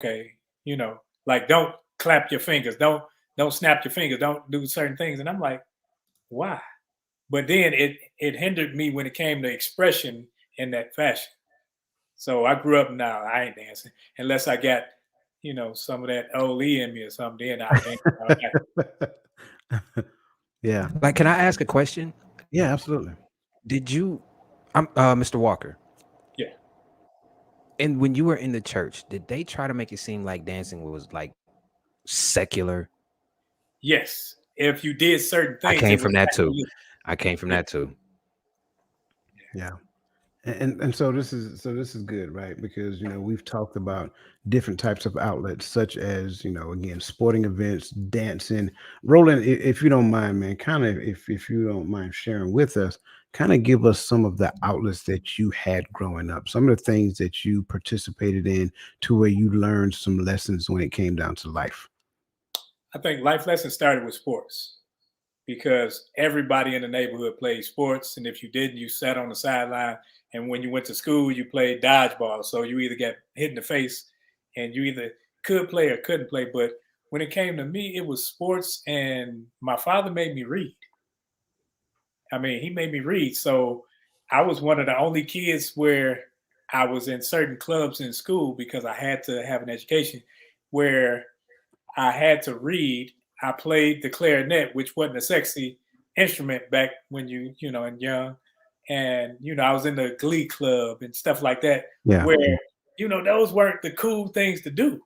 okay, like don't clap your fingers, don't snap your fingers, don't do certain things. And I'm like, why? But then it hindered me when it came to expression in that fashion. So I grew up now. I ain't dancing unless I got, some of that old E in me or something. Then I'll dance. Yeah. Like, can I ask a question? Yeah, absolutely. Did you, Mr. Walker, Yeah. and when you were in the church, did they try to make it seem like dancing was like secular? Yes. If you did certain I things, came it from was that too. sacrilegious. I came from that too. Yeah. And so this is good, right? Because we've talked about different types of outlets, such as again, sporting events, dancing. Roland, if you don't mind, man, kind of if you don't mind sharing with us, kind of give us some of the outlets that you had growing up, some of the things that you participated in, to where you learned some lessons when it came down to life. I think life lessons started with sports because everybody in the neighborhood played sports. And if you didn't, you sat on the sideline. And when you went to school, you played dodgeball. So you either got hit in the face and you either could play or couldn't play. But when it came to me, it was sports. And my father made me read. I mean, he made me read. So I was one of the only kids where I was in certain clubs in school because I had to have an education where I had to read. I played the clarinet, which wasn't a sexy instrument back when and young. And, I was in the glee club and stuff like that, Yeah. where, those weren't the cool things to do,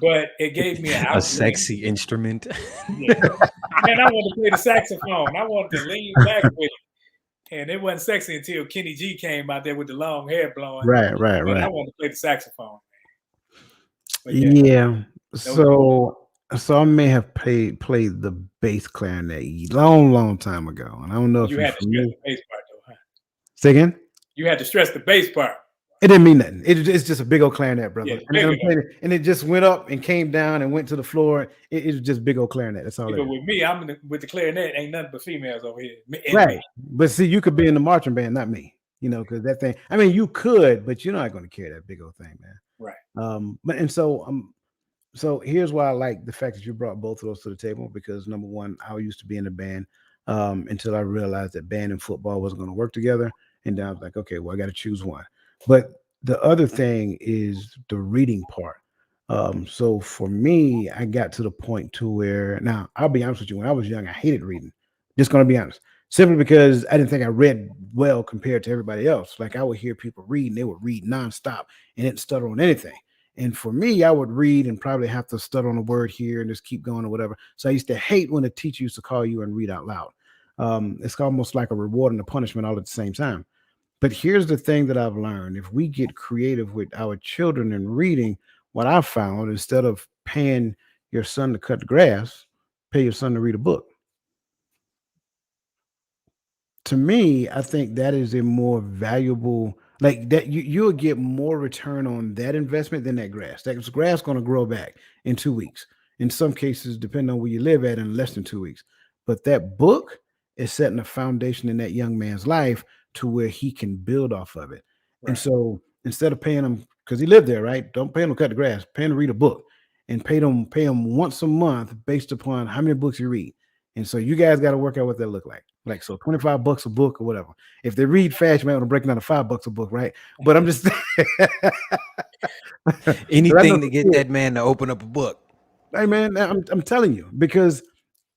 but it gave me an A outlet. sexy instrument. Yeah. Man, I wanted to play the saxophone. I wanted to lean back with it. And it wasn't sexy until Kenny G came out there with the long hair blowing. Right, right, But I right. wanted to play the saxophone. But yeah, Yeah. those are cool. So I may have played the bass clarinet long, long time ago, and I don't know if You you're had to stress familiar. the bass part, though, huh? Say again. You had to stress the bass part. It didn't mean nothing. It's just a big old clarinet, Yeah, brother. it's And bigger I'm though. playing it, and it just went up and came down and went to the floor. It was just big old clarinet. That's all Yeah, it but is. with me, with the clarinet. Ain't nothing but females over here in Right. me. But see, you could be in the marching band, not me. Because that thing. I mean, you could, but you're not going to carry that big old thing, man. Right. But and so here's why I like the fact that you brought both of those to the table, because number one, I used to be in a band until I realized that band and football wasn't going to work together. And then I was like, okay, well, I got to choose one. But the other thing is the reading part. So for me, I got to the point to where, now I'll be honest with you, when I was young, I hated reading. Just going to be honest, simply because I didn't think I read well compared to everybody else. Like I would hear people read and they would read nonstop and didn't stutter on anything. And for me, I would read and probably have to stutter on a word here and just keep going or whatever. So I used to hate when a teacher used to call you and read out loud. It's almost like a reward and a punishment all at the same time. But here's the thing that I've learned: if we get creative with our children in reading, what I've found, instead of paying your son to cut the grass, pay your son to read a book. To me, I think that is a more valuable, like that you'll get more return on that investment than that grass. That grass going to grow back in 2 weeks. In some cases, depending on where you live at, in less than 2 weeks. But that book is setting a foundation in that young man's life to where he can build off of it. And Right. so instead of paying him, because he lived there, right? Don't pay him to cut the grass, pay him to read a book, and pay him once a month based upon how many books you read. And so you guys got to work out what that look like. Like, so $25 a book or whatever. If they read fast, you might want to break down to $5 a book, right? But I'm just 'cause I know Anything to some get kids. that man to open up a book. Hey man, I'm telling you, because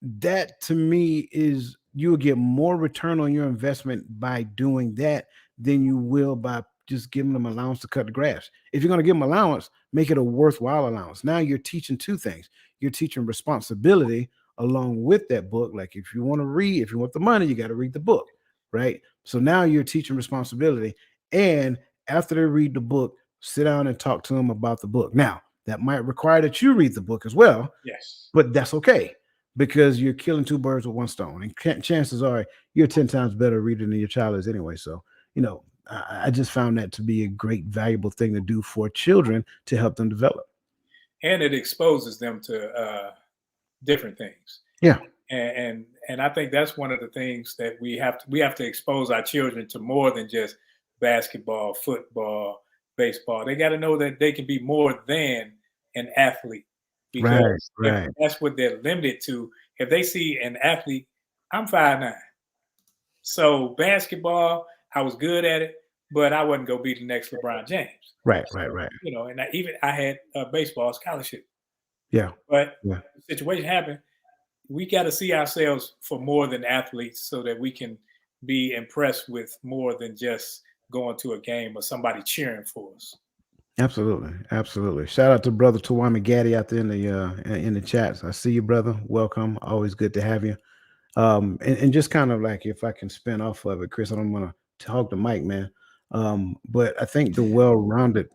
that to me is, you'll get more return on your investment by doing that than you will by just giving them allowance to cut the grass. If you're going to give them allowance, make it a worthwhile allowance. Now you're teaching two things. You're teaching responsibility along with that book. Like, if you want to read, if you want the money, you got to read the book, right? So now you're teaching responsibility. And after they read the book, sit down and talk to them about the book. Now, that might require that you read the book as well, Yes. but that's okay, because you're killing two birds with one stone. And chances are you're 10 times better reader than your child is anyway. So, I just found that to be a great, valuable thing to do for children to help them develop. And it exposes them to different things. Yeah. And I think that's one of the things that we have to expose our children to more than just basketball, football, baseball. They got to know that they can be more than an athlete, Right, because if right. that's what they're limited to, if they see an athlete, I'm 5'9". So basketball, I was good at it, but I wasn't gonna be the next LeBron James. Right, right, So, right. and I had a baseball scholarship, Yeah, but yeah. the situation happened. We got to see ourselves for more than athletes, so that we can be impressed with more than just going to a game or somebody cheering for us. Absolutely, absolutely. Shout out to brother Tawami Gaddy out there in the chats. I see you, brother. Welcome. Always good to have you. And just kind of like if I can spin off of it, Chris, I don't want to hog the mic, man. But I think the well-rounded.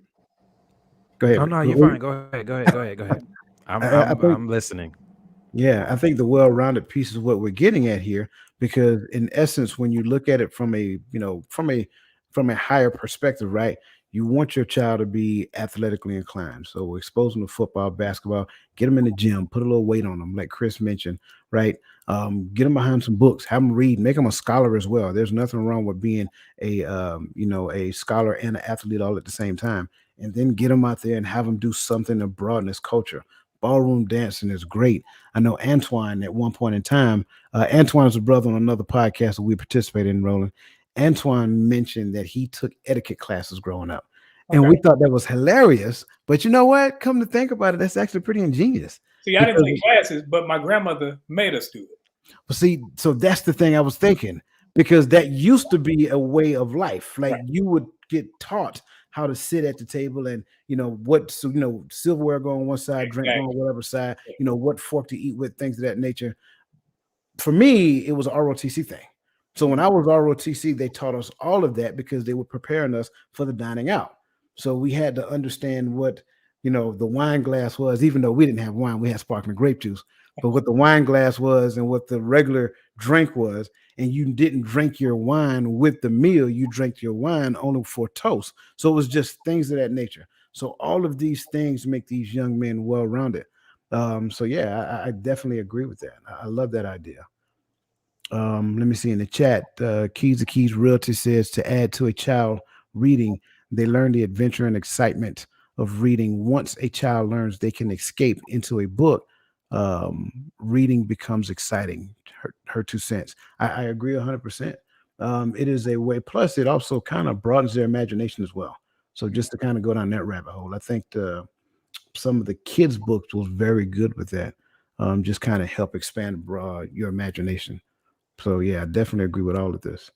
Go Oh ahead. no, you're fine. Go ahead. Go ahead. Go ahead. Go ahead. I'm I I'm think I'm listening. Yeah, I think the well-rounded piece is what we're getting at here, because in essence, when you look at it from a higher perspective, right? You want your child to be athletically inclined. So expose them to football, basketball, get them in the gym, put a little weight on them, like Chris mentioned, right? Get them behind some books, have them read, make them a scholar as well. There's nothing wrong with being a scholar and an athlete all at the same time. And then get them out there and have them do something to broaden this culture. Ballroom dancing is great. I know Antoine at one point in time, Antoine is a brother on another podcast that we participated in, Roland. Antoine mentioned that he took etiquette classes growing up. And Okay. we thought that was hilarious. But you know what? Come to think about it, that's actually pretty ingenious. See, I didn't Because, take classes, but my grandmother made us do it. well, see, so that's the thing I was thinking, because that used to be a way of life. Like Right. you would get taught how to sit at the table, and silverware go on one side, drink go on Exactly. whatever side, what fork to eat with, things of that nature. For me, it was an ROTC thing. So when I was ROTC, they taught us all of that because they were preparing us for the dining out. So we had to understand what, the wine glass was, even though we didn't have wine, we had sparkling grape juice. But what the wine glass was and what the regular drink was, and you didn't drink your wine with the meal, you drank your wine only for toast. So it was just things of that nature. So all of these things make these young men well-rounded. So yeah, I definitely agree with that. I love that idea. Let me see in the chat. Keys to Keys Realty says to add to a child reading, they learn the adventure and excitement of reading. Once a child learns they can escape into a book, reading becomes exciting. Her 2 cents. I agree 100%. It is a way. Plus, it also kind of broadens their imagination as well. So just to kind of go down that rabbit hole, I think some of the kids' books was very good with that. Just kind of help expand your imagination. So yeah, I definitely agree with all of this.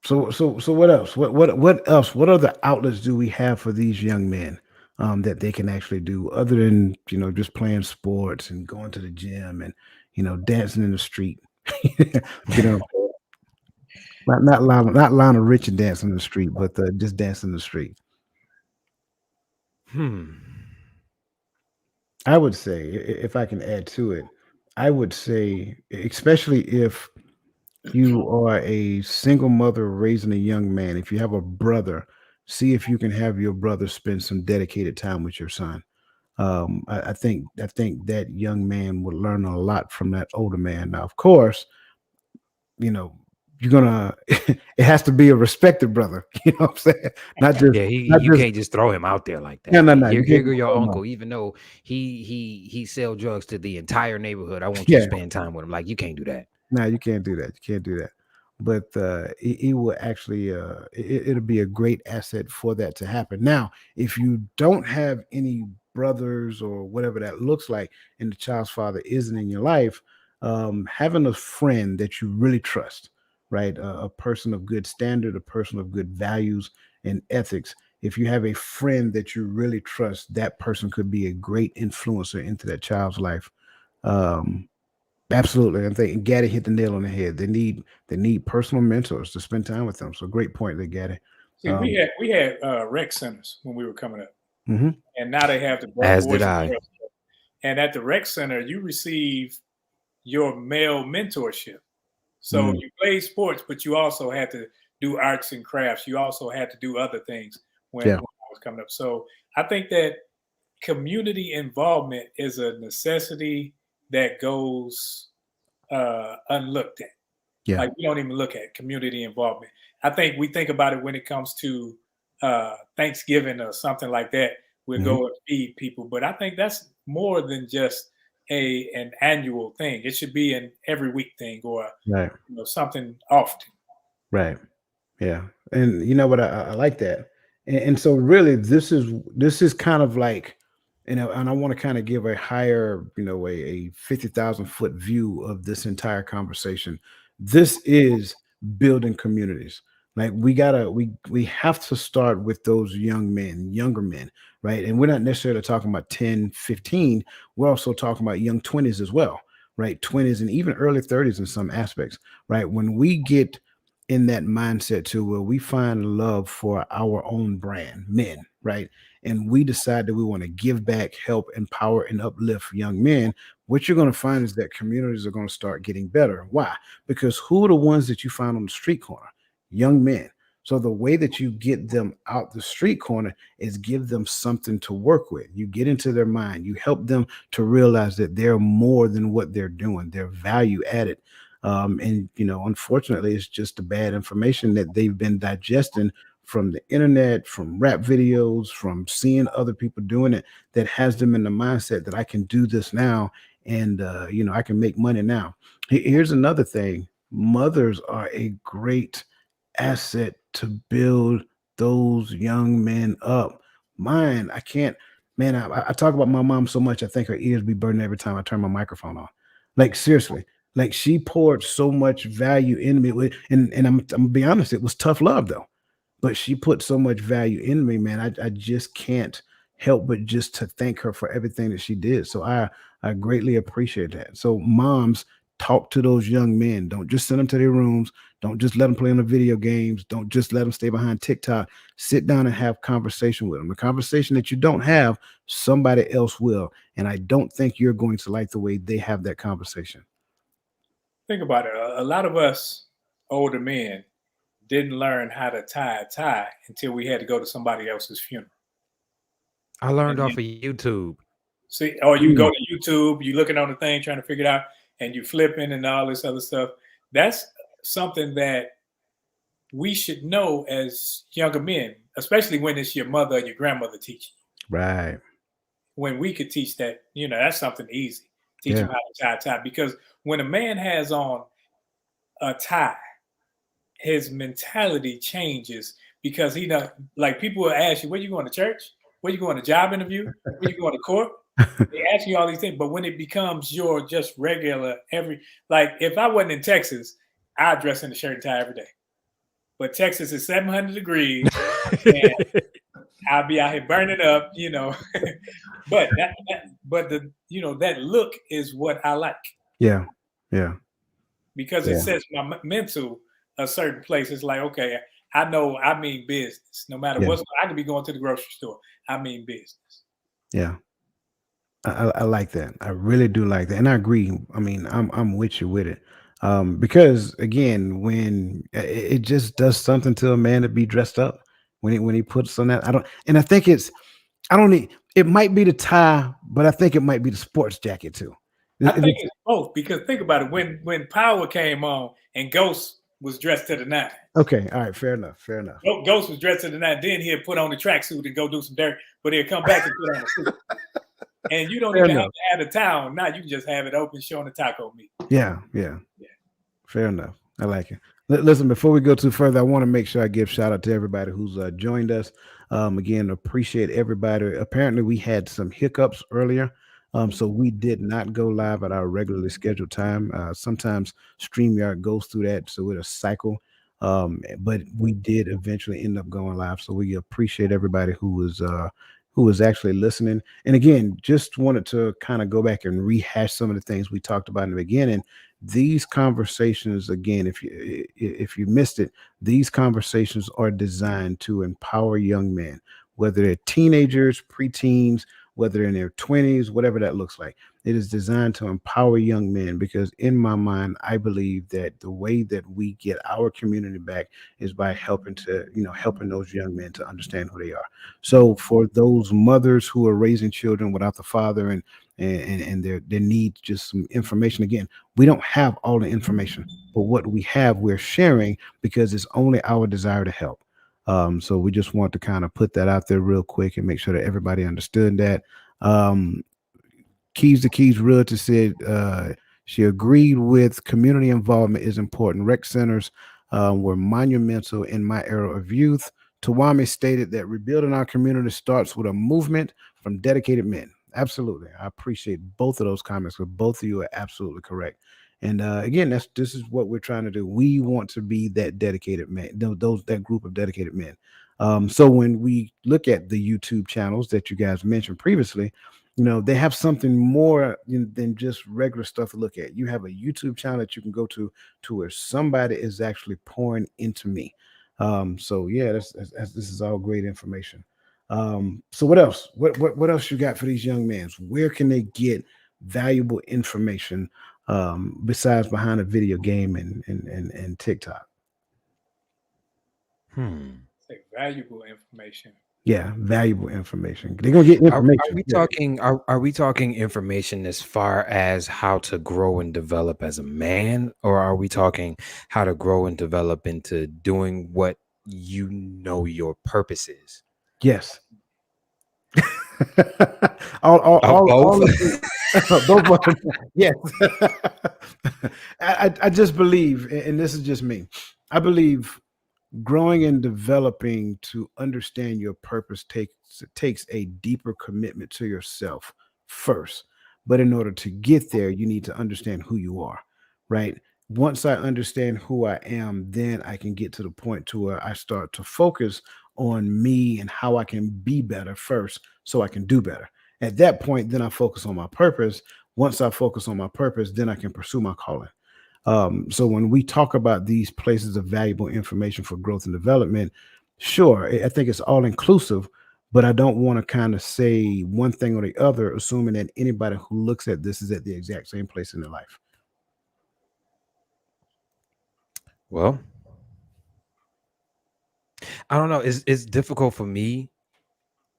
So what else? What else? What other outlets do we have for these young men that they can actually do other than just playing sports and going to the gym and dancing in the street? you know, not Lionel Richie dancing in the street, but just dancing in the street. Hmm. I would say, if I can add to it, I would say, especially if you are a single mother raising a young man, if you have a brother, see if you can have your brother spend some dedicated time with your son. I think that young man would learn a lot from that older man. Now, of course, you know, you're gonna it has to be a respected brother. You know what I'm saying? Not just Yeah, not you just can't just throw him out there like no, that. no, Like, no. here, You here can't go just your throw 'em out. uncle. Even though he sell drugs to the entire neighborhood, I want you to Yeah. spend time with him. Like, you can't do that. No, you can't do that. You can't do that. But it will actually it'll be a great asset for that to happen. Now, if you don't have any brothers or whatever that looks like, and the child's father isn't in your life, having a friend that you really trust, right? A person of good standard, a person of good values and ethics. If you have a friend that you really trust, that person could be a great influencer into that child's life. Um, Absolutely. I think Gaddy hit the nail on the head. They need personal mentors to spend time with them. So great point there, Gaddy. See, we had rec centers when we were coming up, Mhm. and now they have the As did Boys and I. Girls Club. And at the rec center, you receive your male mentorship. So Mm, you played sports, but you also had to do arts and crafts. You also had to do other things when yeah, I was coming up. So I think that community involvement is a necessity that goes unlooked at. yeah, Like, we don't even look at community involvement. I think we think about it when it comes to Thanksgiving or something like that. We'll Mhm. go and feed people, but I think that's more than just a an annual thing. It should be an every week thing, or Right. something often. Right. Yeah, and you know what? I like that, and so really, this is kind of like, and I want to kind of give a higher, a 50,000 foot view of this entire conversation. This is building communities. Like we have to start with those younger men, right? And we're not necessarily talking about 10, 15. We're also talking about young 20s as well, right? 20s and even early 30s in some aspects, right? When we get in that mindset too, where we find love for our own brand, men, right? And we decide that we want to give back, help, empower, and uplift young men. What you're going to find is that communities are going to start getting better. Why? Because who are the ones that you find on the street corner? Young men. So the way that you get them out the street corner is give them something to work with. You get into their mind. You help them to realize that they're more than what they're doing. They're value added. And unfortunately, it's just the bad information that they've been digesting from the internet, from rap videos, from seeing other people doing it, that has them in the mindset that I can do this now, and I can make money now. Here's another thing: mothers are a great asset to build those young men up. Mine, I can't, man. I talk about my mom so much. I think her ears be burning every time I turn my microphone on. Like seriously, like she poured so much value in me, and I'm gonna be honest, it was tough love though, but she put so much value in me, man. I just can't help but just to thank her for everything that she did. So I greatly appreciate that. So moms, talk to those young men. Don't just send them to their rooms. Don't just let them play on the video games. Don't just let them stay behind TikTok. Sit down and have conversation with them. The conversation that you don't have, somebody else will. And I don't think you're going to like the way they have that conversation. Think about it. A lot of us older men didn't learn how to tie a tie until we had to go to somebody else's funeral. I learned And off then of YouTube. see, or you go Mm, to YouTube, you looking on the thing, trying to figure it out, and you flipping and all this other stuff. That's something that we should know as younger men, especially when it's your mother or your grandmother teaching you. right. When we could teach that, that's something easy. Teach Yeah. them how to tie a tie. Because when a man has on a tie, his mentality changes because like people will ask you, where you going to church? Where you going to job interview? Where you going to court? They ask you all these things, but when it becomes your just regular like if I wasn't in Texas, I'd dress in a shirt and tie every day. But Texas is 700 degrees and I'll be out here burning up. But but that look is what I like Yeah. Yeah. because it Yeah. sets my mental a certain place. It's like, okay, I know I mean business. No matter Yeah. I could be going to the grocery store. I mean business. Yeah. I like that. I really do like that, and I agree. I mean, I'm with you with it, because again, when it just does something to a man to be dressed up when he puts on that. I don't, and I think I don't need. It might be the tie, but I think it might be the sports jacket too. I think it's both because think about it. When Power came on and Ghost was dressed to the nine. Okay, all right, fair enough, fair enough. Ghost was dressed to the nine. Then he'd put on the tracksuit and go do some dirt, but he'd come back and put on a suit. And you don't Fair even have enough. to have the towel. Now you can just have it open, showing the taco meat. Yeah, yeah. Yeah. Fair enough. I like it. Listen, before we go too further, I want to make sure I give shout out to everybody who's joined us. Again, appreciate everybody. Apparently, we had some hiccups earlier, so we did not go live at our regularly scheduled time. Sometimes StreamYard goes through that, so it's a cycle. But we did eventually end up going live, so we appreciate everybody who was actually listening. And again, just wanted to kind of go back and rehash some of the things we talked about in the beginning. These conversations, again, if you missed it, these conversations are designed to empower young men, whether they're teenagers, preteens, whether they're in their 20s, whatever that looks like. It is designed to empower young men because in my mind, I believe that the way that we get our community back is by helping those young men to understand who they are. So for those mothers who are raising children without the father, and their needs just some information. Again, we don't have all the information, but what we have, we're sharing because it's only our desire to help. So we just want to kind of put that out there real quick and make sure that everybody understood that. Keys to Keys Realtor said she agreed with community involvement is important. Rec centers were monumental in my era of youth. Tawami stated that rebuilding our community starts with a movement from dedicated men. Absolutely. I appreciate both of those comments, because both of you are absolutely correct. And again, this is what we're trying to do. We want to be that dedicated man, that group of dedicated men. So when we look at the YouTube channels that you guys mentioned previously, they have something more than just regular stuff to look at. You have a YouTube channel that you can go to where somebody is actually pouring into me. So yeah, this is all great information. So what else? What else you got for these young men? Where can they get valuable information besides behind a video game and TikTok? Say valuable information. Yeah, valuable information. They're gonna get information. Are we talking information as far as how to grow and develop as a man, or are we talking how to grow and develop into doing what your purpose is? Yes. all of both of them. Yes. I just believe, and this is just me, I believe growing and developing to understand your purpose takes a deeper commitment to yourself first. But in order to get there, you need to understand who you are, right? Once I understand who I am, then I can get to the point to where I start to focus on me and how I can be better first so I can do better. At that point, then I focus on my purpose. Once I focus on my purpose, then I can pursue my calling. So when we talk about these places of valuable information for growth and development, sure, I think it's all inclusive, but I don't want to kind of say one thing or the other, assuming that anybody who looks at this is at the exact same place in their life. Well, I don't know. It's difficult for me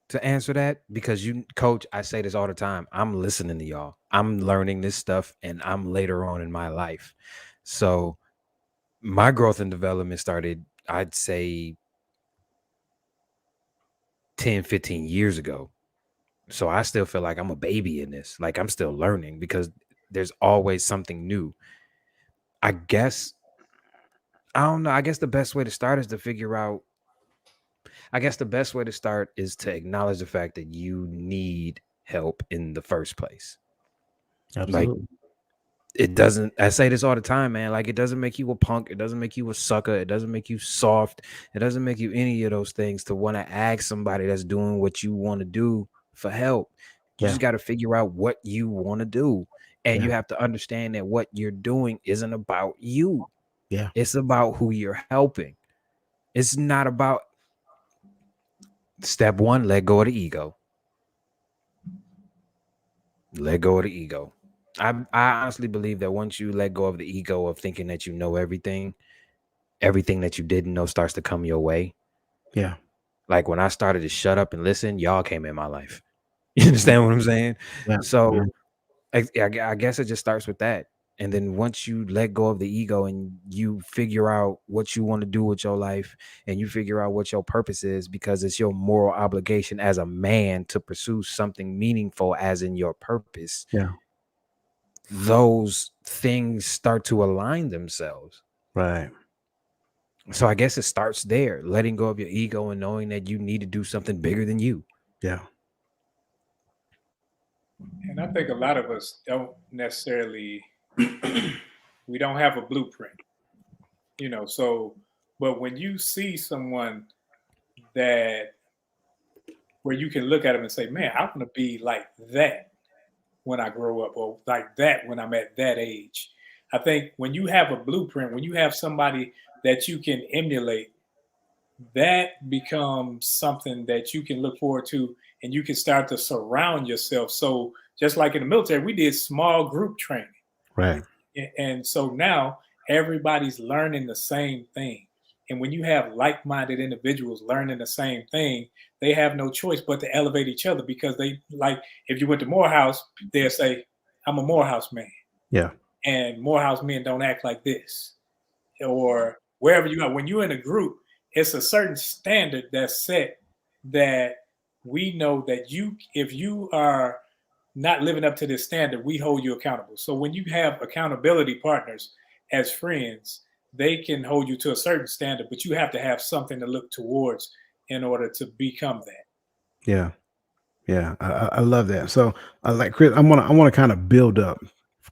to answer that because coach, I say this all the time. I'm listening to y'all. I'm learning this stuff and I'm later on in my life. So my growth and development started, I'd say 10, 15 years ago. So I still feel like I'm a baby in this. Like I'm still learning because there's always something new. I guess, I don't know. I guess the best way to start is to figure out, I guess the best way to start is to acknowledge the fact that you need help in the first place. Absolutely. Like it doesn't, I say this all the time, man. Like it doesn't make you a punk. It doesn't make you a sucker. It doesn't make you soft. It doesn't make you any of those things to want to ask somebody that's doing what you want to do for help. You just got to figure out what you want to do. And you have to understand that what you're doing isn't about you. Yeah. It's about who you're helping. It's not about step one, let go of the ego. Let go of the ego. I honestly believe that once you let go of the ego of thinking that you know everything that you didn't know starts to come your way. Yeah. Like when I started to shut up and listen, y'all came in my life. You understand what I'm saying? Yeah. So I guess it just starts with that. And then once you let go of the ego and you figure out what you want to do with your life and you figure out what your purpose is, because it's your moral obligation as a man to pursue something meaningful as in your purpose. Yeah. Those things start to align themselves. Right. So I guess it starts there, letting go of your ego and knowing that you need to do something bigger than you. Yeah. And I think a lot of us don't necessarily, we don't have a blueprint, so, but when you see someone that, where you can look at them and say, man, I want to be like that when I grow up, or like that when I'm at that age. I think when you have a blueprint, when you have somebody that you can emulate, that becomes something that you can look forward to, and you can start to surround yourself. So just like in the military, we did small group training. Right. And so now everybody's learning the same thing. And when you have like-minded individuals learning the same thing, they have no choice but to elevate each other, because they, like, if you went to Morehouse, they'll say, I'm a Morehouse man. Yeah. And Morehouse men don't act like this. Or wherever you are, when you're in a group, it's a certain standard that's set, that we know that if you are not living up to this standard, we hold you accountable. So when you have accountability partners as friends, they can hold you to a certain standard, but you have to have something to look towards in order to become that. Yeah. Yeah, I love that. So, like Chris, I want to kind of build up.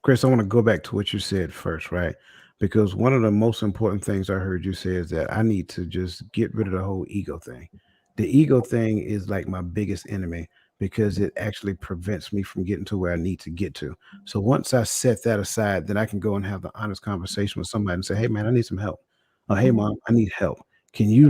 Chris, I want to go back to what you said first, right? Because one of the most important things I heard you say is that I need to just get rid of the whole ego thing. The ego thing is like my biggest enemy because it actually prevents me from getting to where I need to get to. So once I set that aside, then I can go and have the honest conversation with somebody and say, "Hey, man, I need some help." Or, "Hey, mom, I need help. Can you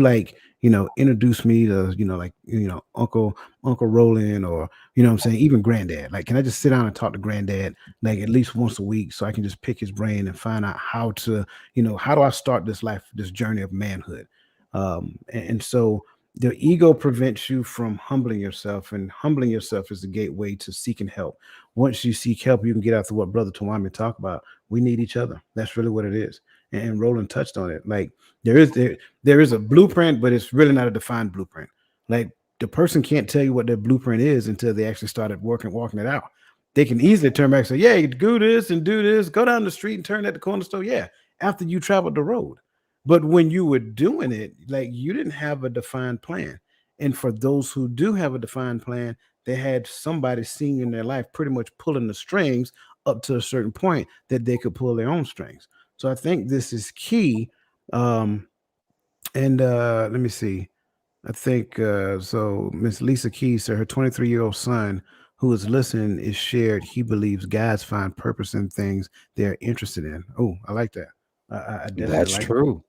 introduce me to Uncle Roland, or what I'm saying, even granddad. Like, can I just sit down and talk to granddad like at least once a week so I can just pick his brain and find out how do I start this journey of manhood?" And so the ego prevents you from humbling yourself, and humbling yourself is the gateway to seeking help. Once you seek help, you can get after what Brother Tawami talked about. We need each other. That's really what it is. And Roland touched on it. Like, there is a blueprint, but it's really not a defined blueprint. Like, the person can't tell you what their blueprint is until they actually started walking it out. They can easily turn back and say, "Yeah, you do this and do this. Go down the street and turn at the corner store." Yeah, after you traveled the road. But when you were doing it, like, you didn't have a defined plan. And for those who do have a defined plan, they had somebody senior in their life pretty much pulling the strings up to a certain point that they could pull their own strings. So I think this is key. And let me see. I think so. Miss Lisa Keys said her 23-year-old son, who is listening, is shared. He believes guys find purpose in things they're interested in. Oh, I like that. I definitely That's like true.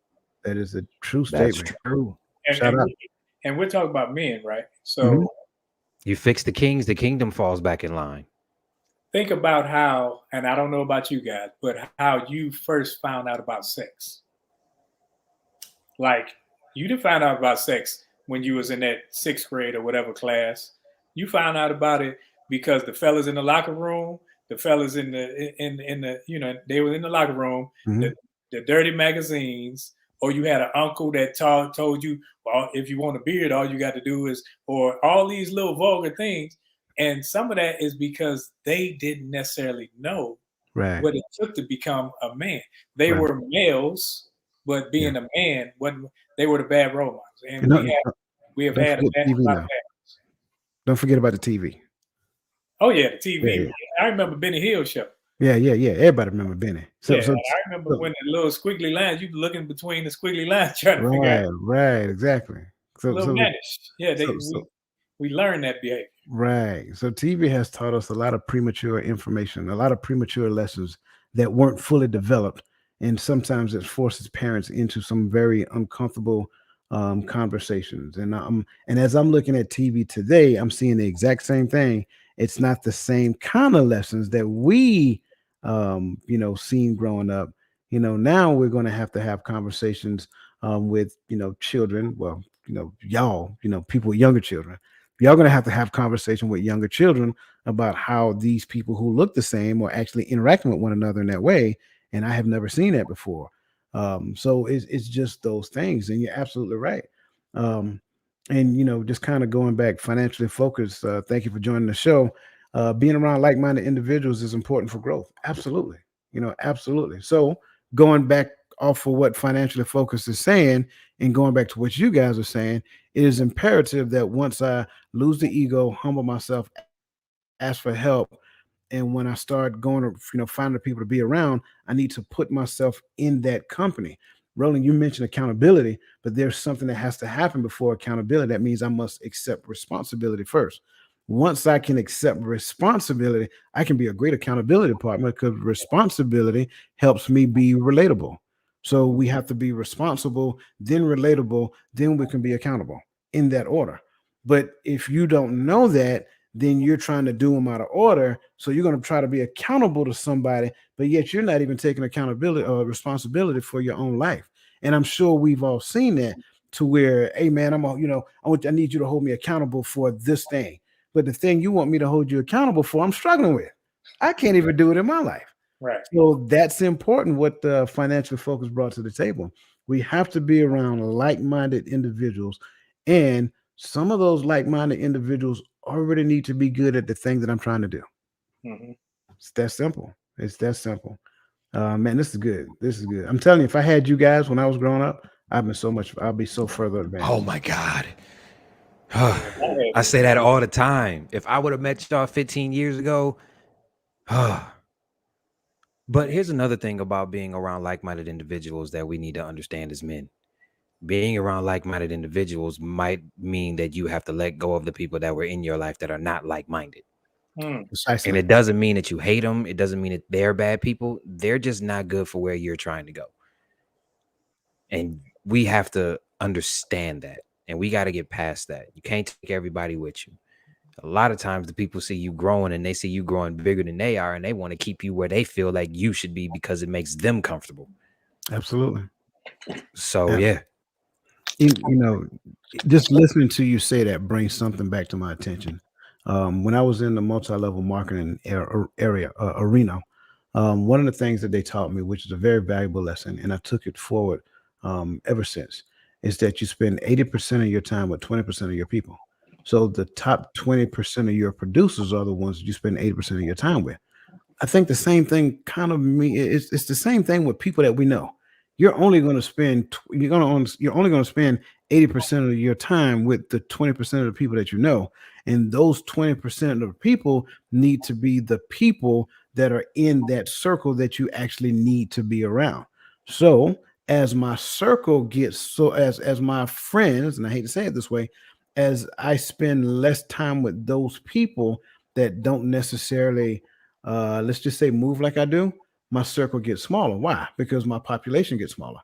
that. Is a true That's statement. true. And Shout and, out. we, and we're talking about men, right? Mhm. So You fix the kings, the kingdom falls back in line. think about how, and I don't know about you guys, but how you first found out about sex. Like, you didn't find out about sex when you was in that sixth grade or whatever class. You found out about it because the fellas in the locker room, the fellas in the they were in the locker room, Mhm. the dirty magazines, or you had an uncle that told you, well, if you want a beard, all you got to do is, or all these little vulgar things. And some of that is because they didn't necessarily know Right. what it took to become a man. They Right. were males, but Yeah. being a man wasn't. They were the bad role models, and And we have don't had forget a TV lot of now. that. Don't forget about the TV. Oh yeah, the Yeah. TV. Yeah. I remember Benny Hill show. Yeah. Yeah. Yeah. Everybody remember Benny. Yeah, So and so I remember so when the little squiggly lines. You looking between the squiggly lines trying to figure out right. Exactly. a So little so mannish. Yeah, so so we learned that behavior. Right. So TV has taught us a lot of premature information, a lot of premature lessons that weren't fully developed. And sometimes it forces parents into some very uncomfortable conversations. And as I'm looking at TV today, I'm seeing the exact same thing. It's not the same kind of lessons that we seen growing up. Now we're going to have conversations with children. Well, y'all, people with younger children. Y'all going to have conversation with younger children about how these people who look the same are actually interacting with one another in that way. And I have never seen that before. So it's just those things. And you're absolutely right. Um, and just kind of going back, financially focused. Thank you for joining the show. Being around like-minded individuals is important for growth. Absolutely. Absolutely. So going back off of what financially focused is saying, and going back to what you guys are saying, it is imperative that once I lose the ego, humble myself, ask for help, and when I start going to finding people to be around, I need to put myself in that company. Roland, you mentioned accountability, but there's something that has to happen before accountability. That means I must accept responsibility first. Once I can accept responsibility, I can be a great accountability partner because responsibility helps me be relatable. So we have to be responsible, then relatable, then we can be accountable in that order. But if you don't know that, then you're trying to do them out of order. So you're going to try to be accountable to somebody, but yet you're not even taking accountability or responsibility for your own life. And I'm sure we've all seen that to where, hey man, I need you to hold me accountable for this thing. But the thing you want me to hold you accountable for, I'm struggling with. I can't even do it in my life. Right. So that's important what the Financial Focus brought to the table. We have to be around like-minded individuals, and some of those like-minded individuals already need to be good at the thing that I'm trying to do. Mm-hmm. It's that simple. It's that simple. Man, this is good. This is good. I'm telling you, if I had you guys when I was growing up, I'd be so further advanced. Oh my God. I I say that all the time. If I would have met y'all 15 years ago, but here's another thing about being around like-minded individuals that we need to understand as men. Being around like-minded individuals might mean that you have to let go of the people that were in your life that are not like-minded. Precisely. And it doesn't mean that you hate them. It doesn't mean that they're bad people. They're just not good for where you're trying to go. And we have to understand that. And we got to get past that. You can't take everybody with you. A lot of times the people see you growing and they see you growing bigger than they are, and they want to keep you where they feel like you should be because it makes them comfortable. Absolutely. So yeah. You know, just listening to you say that brings something back to my attention. When I was in the multi-level marketing arena, one of the things that they taught me, which is a very valuable lesson, and I took it forward ever since, is that you spend 80% of your time with 20% of your people. So the top 20% of your producers are the ones that you spend 80% of your time with. I think the same thing it's the same thing with people that we know. You're only going to spend 80% of your time with the 20% of the people that you know. And those 20% of the people need to be the people that are in that circle that you actually need to be around. So as my circle as my friends, and I hate to say it this way, as I spend less time with those people that don't necessarily let's just say move like I do, my circle gets smaller. Why? Because my population gets smaller.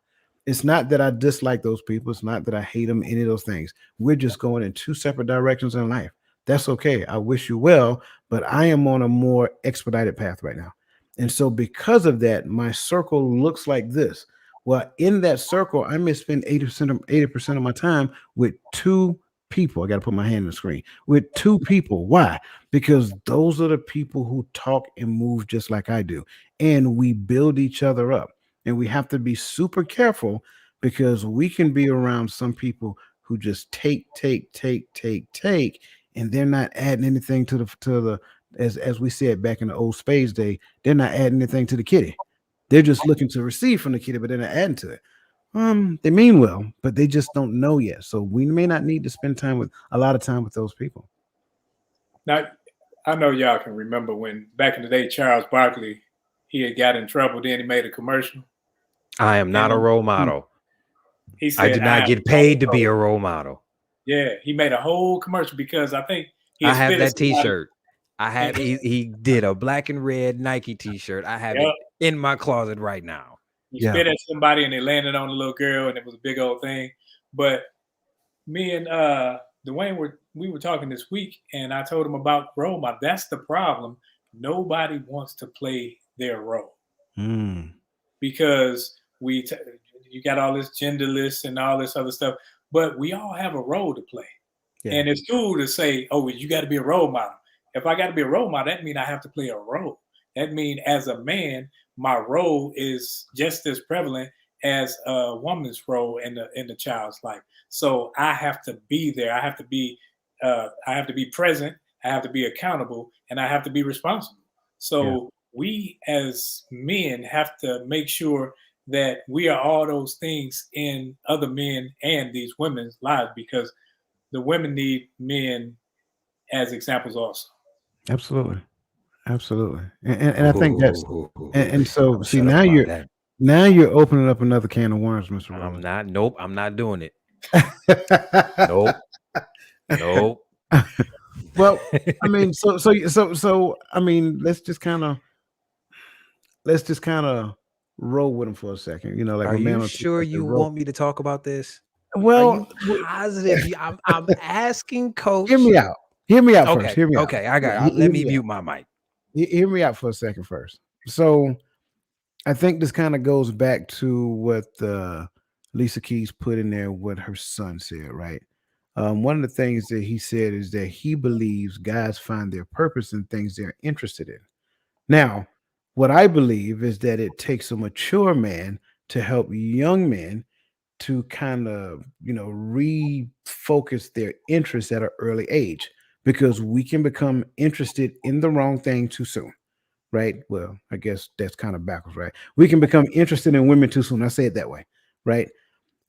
It's not that I dislike those people. It's not that I hate them, any of those things. We're just going in two separate directions in life. That's okay. I wish you well, but I am on a more expedited path right now. And so because of that, my circle looks like this. Well, in that circle, I may spend 80% of my time with two people. I got to put my hand on the screen with two people. Why? Because those are the people who talk and move just like I do. And we build each other up. And we have to be super careful because we can be around some people who just take, and they're not adding anything to the as we said back in the old spades day, they're not adding anything to the kitty. They're just looking to receive from the kitty, but they're not adding to it. They mean well, but they just don't know yet. So we may not need to spend a lot of time with those people. Now, I know y'all can remember when back in the day, Charles Barkley, he had got in trouble. Then he made a commercial. I am not a role model. He said, I do not get paid to be a role model. Yeah, he made a whole commercial because I think I have that T-shirt. I have he did a black and red Nike T-shirt. I have it in my closet right now. He spit at somebody and they landed on the little girl and it was a big old thing. But me and Dwayne we were talking this week and I told him about role model. That's the problem. Nobody wants to play their role because you got all this genderless and all this other stuff, but we all have a role to play. Yeah. And it's cool to say, oh, you got to be a role model. If I got to be a role model, that means I have to play a role. That means as a man, my role is just as prevalent as a woman's role in the child's life. So I have to be there. I have to be present. I have to be accountable, and I have to be responsible. So we as men have to make sure that we are all those things in other men and these women's lives because the women need men as examples also. Absolutely. And I think that's and so see now you're opening up another can of worms, Mr. Roland. I'm not doing it. Nope. Well, I mean, so I mean, let's just kind of roll with him for a second. You know, like are you sure you want me to talk about this? Well, are you positive? I'm asking, Coach. Hear me out. Hear me out okay. first. Hear me out. I got it. Let me mute my mic. Hear me out for a second first. So I think this kind of goes back to what the Lisa Keys put in there what her son said, right? One of the things that he said is that he believes guys find their purpose in things they're interested in. Now, what I believe is that it takes a mature man to help young men to kind of, refocus their interests at an early age, because we can become interested in the wrong thing too soon, right? Well, I guess that's kind of backwards, right? We can become interested in women too soon. I say it that way, right?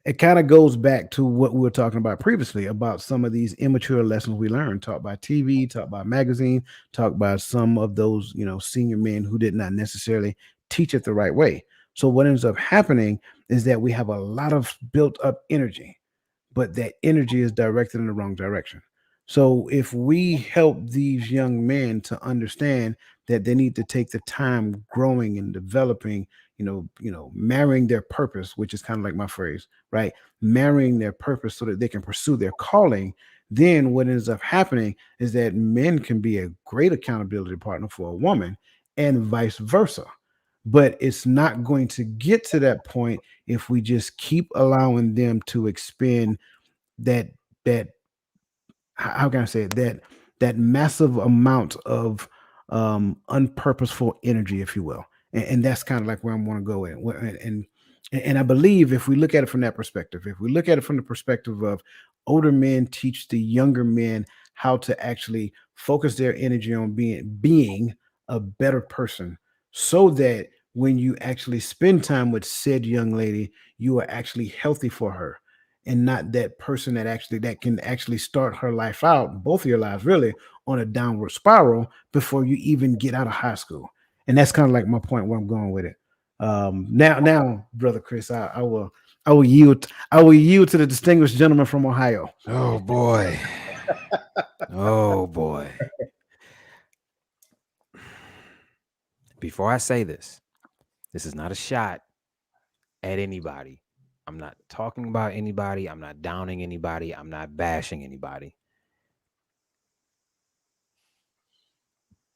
It kind of goes back to what we were talking about previously about some of these immature lessons we learned, taught by TV, taught by magazine, taught by some of those, senior men who did not necessarily teach it the right way. So what ends up happening is that we have a lot of built up energy, but that energy is directed in the wrong direction. So if we help these young men to understand that they need to take the time growing and developing, marrying their purpose, which is kind of like my phrase, right? Marrying their purpose so that they can pursue their calling. Then what ends up happening is that men can be a great accountability partner for a woman and vice versa. But it's not going to get to that point if we just keep allowing them to expend that that how can I say it, that massive amount of unpurposeful energy, if you will, and that's kind of like where I want to go in. And I believe if we look at it from that perspective, if we look at it from the perspective of older men teach the younger men how to actually focus their energy on being a better person, so that when you actually spend time with said young lady, you are actually healthy for her and not that person that can actually start her life out, both of your lives really, on a downward spiral before you even get out of high school. And that's kind of like my point where I'm going with it. Now, brother Chris, I will yield to the distinguished gentleman from Ohio. Oh boy. Oh boy. Before I say this is not a shot at anybody. I'm not talking about anybody. I'm not downing anybody. I'm not bashing anybody.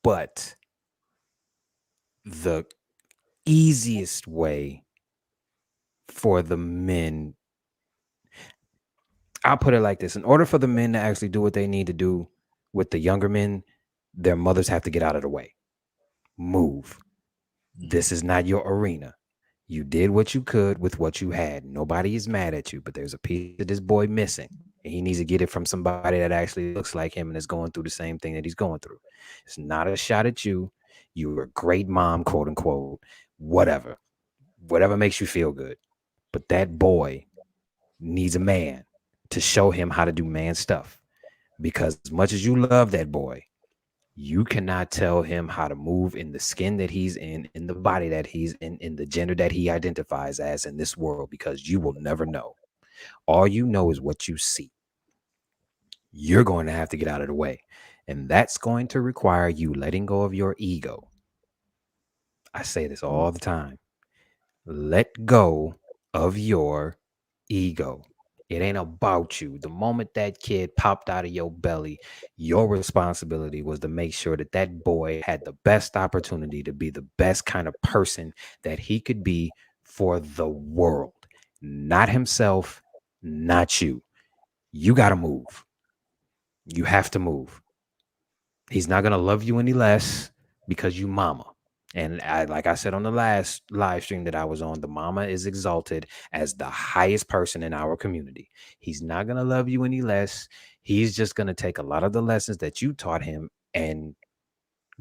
But the easiest way for the men, I'll put it like this: in order for the men to actually do what they need to do with the younger men, their mothers have to get out of the way. Move. This is not your arena. You did what you could with what you had. Nobody is mad at you, but there's a piece of this boy missing. And he needs to get it from somebody that actually looks like him and is going through the same thing that he's going through. It's not a shot at you. You were a great mom, quote unquote, whatever makes you feel good. But that boy needs a man to show him how to do man stuff. Because as much as you love that boy, you cannot tell him how to move in the skin that he's in the body that he's in the gender that he identifies as in this world, because you will never know. All you know is what you see. You're going to have to get out of the way. And that's going to require you letting go of your ego. I say this all the time. Let go of your ego. It ain't about you. The moment that kid popped out of your belly, your responsibility was to make sure that that boy had the best opportunity to be the best kind of person that he could be for the world. Not himself, not you. You got to move. You have to move. He's not going to love you any less because you mama. And like I said on the last live stream that I was on, the mama is exalted as the highest person in our community. He's not going to love you any less. He's just going to take a lot of the lessons that you taught him and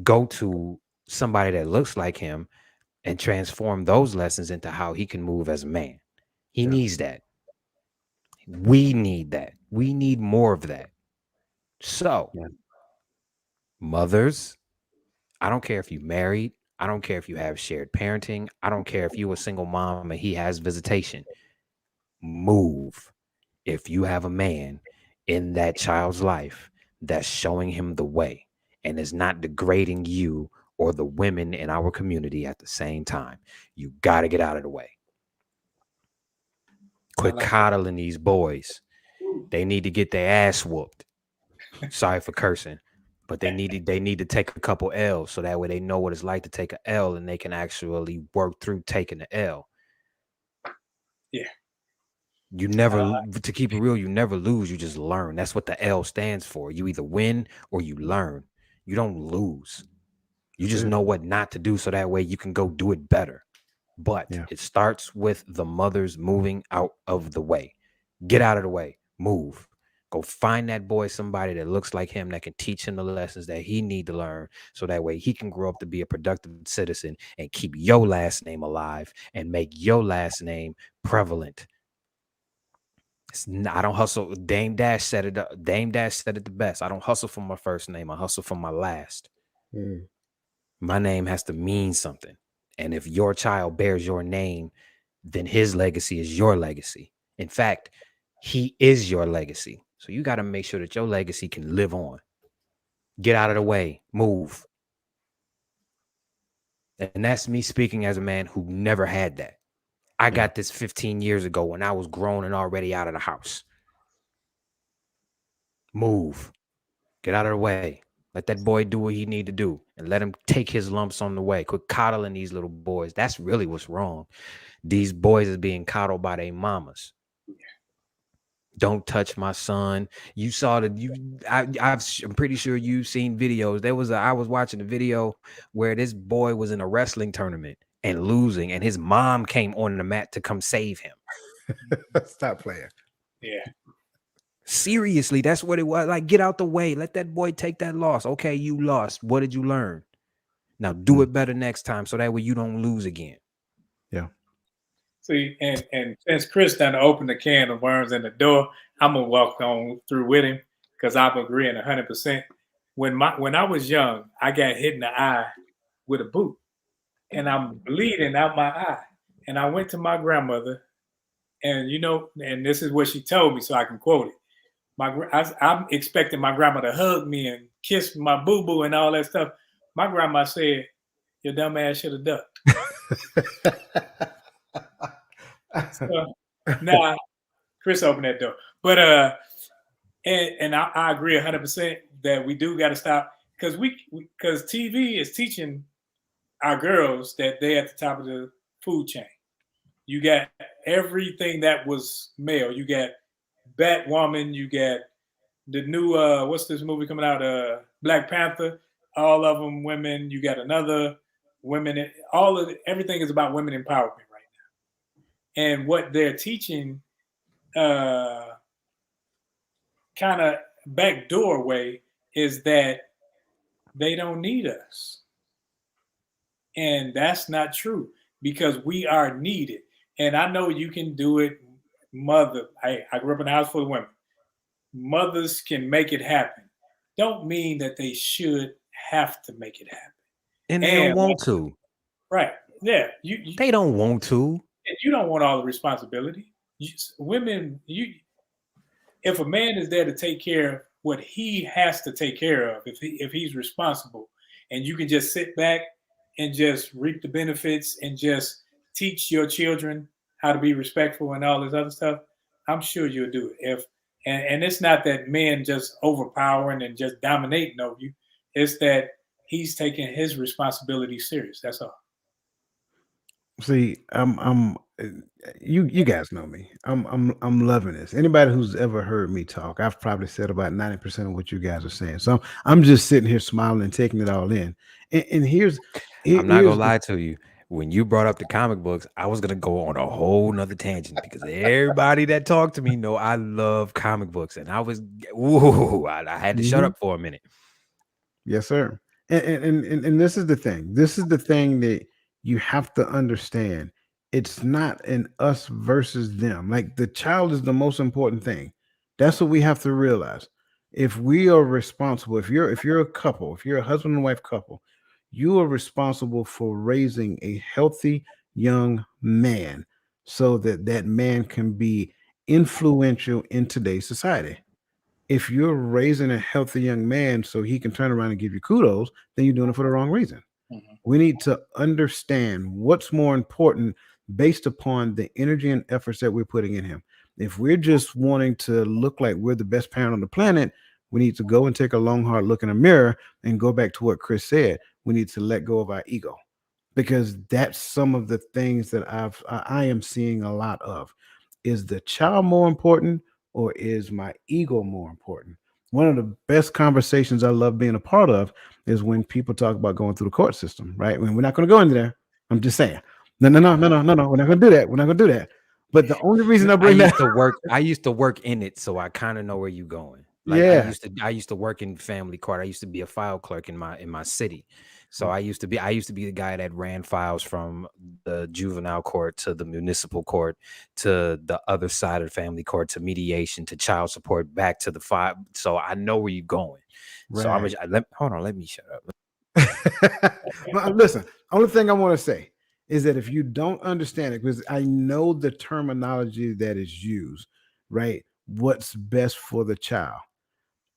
go to somebody that looks like him and transform those lessons into how he can move as a man. He needs that. We need that. We need more of that. So, mothers, I don't care if you married. I don't care if you have shared parenting. I don't care if you're a single mom and he has visitation. Move. If you have a man in that child's life that's showing him the way and is not degrading you or the women in our community at the same time, you got to get out of the way. Quit coddling these boys. They need to get their ass whooped. Sorry for cursing. But they need to take a couple L's so that way they know what it's like to take an L and they can actually work through taking the L. Yeah. You never, to keep it real, you never lose. You just learn. That's what the L stands for. You either win or you learn. You don't lose. You That's just it. know what not to do so that way you can go do it better. But Yeah. it starts with the mothers moving out of the way. Get out of the way. Move. Go find that boy somebody that looks like him that can teach him the lessons that he need to learn so that way he can grow up to be a productive citizen and keep your last name alive and make your last name prevalent. I don't hustle. Dame Dash said it. Dame Dash said it the best. I don't hustle for my first name. I hustle for my last. Mm. My name has to mean something. And if your child bears your name, then his legacy is your legacy. In fact, he is your legacy. So you got to make sure that your legacy can live on. Get out of the way. Move. And that's me speaking as a man who never had that. I got this 15 years ago when I was grown and already out of the house. Move. Get out of the way. Let that boy do what he need to do and let him take his lumps on the way. Quit coddling these little boys. That's really what's wrong. These boys is being coddled by their mamas. Don't touch my son. You saw I'm pretty sure you've seen videos. I was watching a video where this boy was in a wrestling tournament and losing, and his mom came on the mat to come save him. Stop playing. Yeah. Seriously, that's what it was. Like, get out the way. Let that boy take that loss. Okay, you lost. What did you learn? Now do it better next time so that way you don't lose again. Yeah. See, and since Chris done opened the can of worms in the door, I'm gonna walk on through with him because I'm agreeing 100%. When I was young, I got hit in the eye with a boot, and I'm bleeding out my eye. And I went to my grandmother, and and this is what she told me, so I can quote it. I'm expecting my grandma to hug me and kiss my boo boo and all that stuff. My grandma said, "Your dumb ass should have ducked." So, now Chris opened that door, but and I agree 100% that we do got to stop because TV is teaching our girls that they're at the top of the food chain. You got everything that was male. You got Batwoman. You got the new what's this movie coming out? Black Panther. All of them women. You got another women. Everything is about women empowerment right now. And what they're teaching, kind of backdoor way, is that they don't need us, and that's not true because we are needed. And I know you can do it, mother. I grew up in a house full of women. Mothers can make it happen. Don't mean that they should have to make it happen. And they don't And want to. right, yeah, They don't want to. you don't want all the responsibility. Women, if a man is there to take care of what he has to take care of, if he's responsible, and you can just sit back and just reap the benefits and just teach your children how to be respectful and all this other stuff, I'm sure you'll do it. And it's not that men just overpowering and just dominating over you. It's that he's taking his responsibility serious. That's all. See, you guys know me. I'm loving this. Anybody who's ever heard me talk, I've probably said about 90% of what you guys are saying. So I'm just sitting here smiling and taking it all in. And I'm not gonna here's lie to you. When you brought up the comic books, I was gonna go on a whole nother tangent because everybody that talked to me know I love comic books, and I had to shut Mhm. up for a minute. Yes, sir. And this is the thing. This is the thing that you have to understand. It's not an us versus them. Like the child is the most important thing. That's what we have to realize. If we are responsible, if you're a couple, if you're a husband and wife couple, you are responsible for raising a healthy young man so that that man can be influential in today's society. If you're raising a healthy young man so he can turn around and give you kudos, then you're doing it for the wrong reason. Mhm. We need to understand what's more important based upon the energy and efforts that we're putting in him. If we're just wanting to look like we're the best parent on the planet, we need to go and take a long, hard look in the mirror and go back to what Chris said. We need to let go of our ego because that's some of the things that I am seeing a lot of. is the child more important or is my ego more important? One of the best conversations I love being a part of is when people talk about going through the court system, right? When we're not going to go into there. I'm just saying, no. We're not going to do that. We're not going to do that. But the only reason I I bring that, used to work in it, so I kind of know where you're going. Like yeah, I used to work in family court. I used to be a file clerk in my city. So I used to be the guy that ran files from the juvenile court to the municipal court to the other side of the family court to mediation to child support back to the file. So I know where you're going. So right. hold on, let me shut up. But listen, only thing I want to say is that if you don't understand it, because I know the terminology that is used, right? What's best for the child?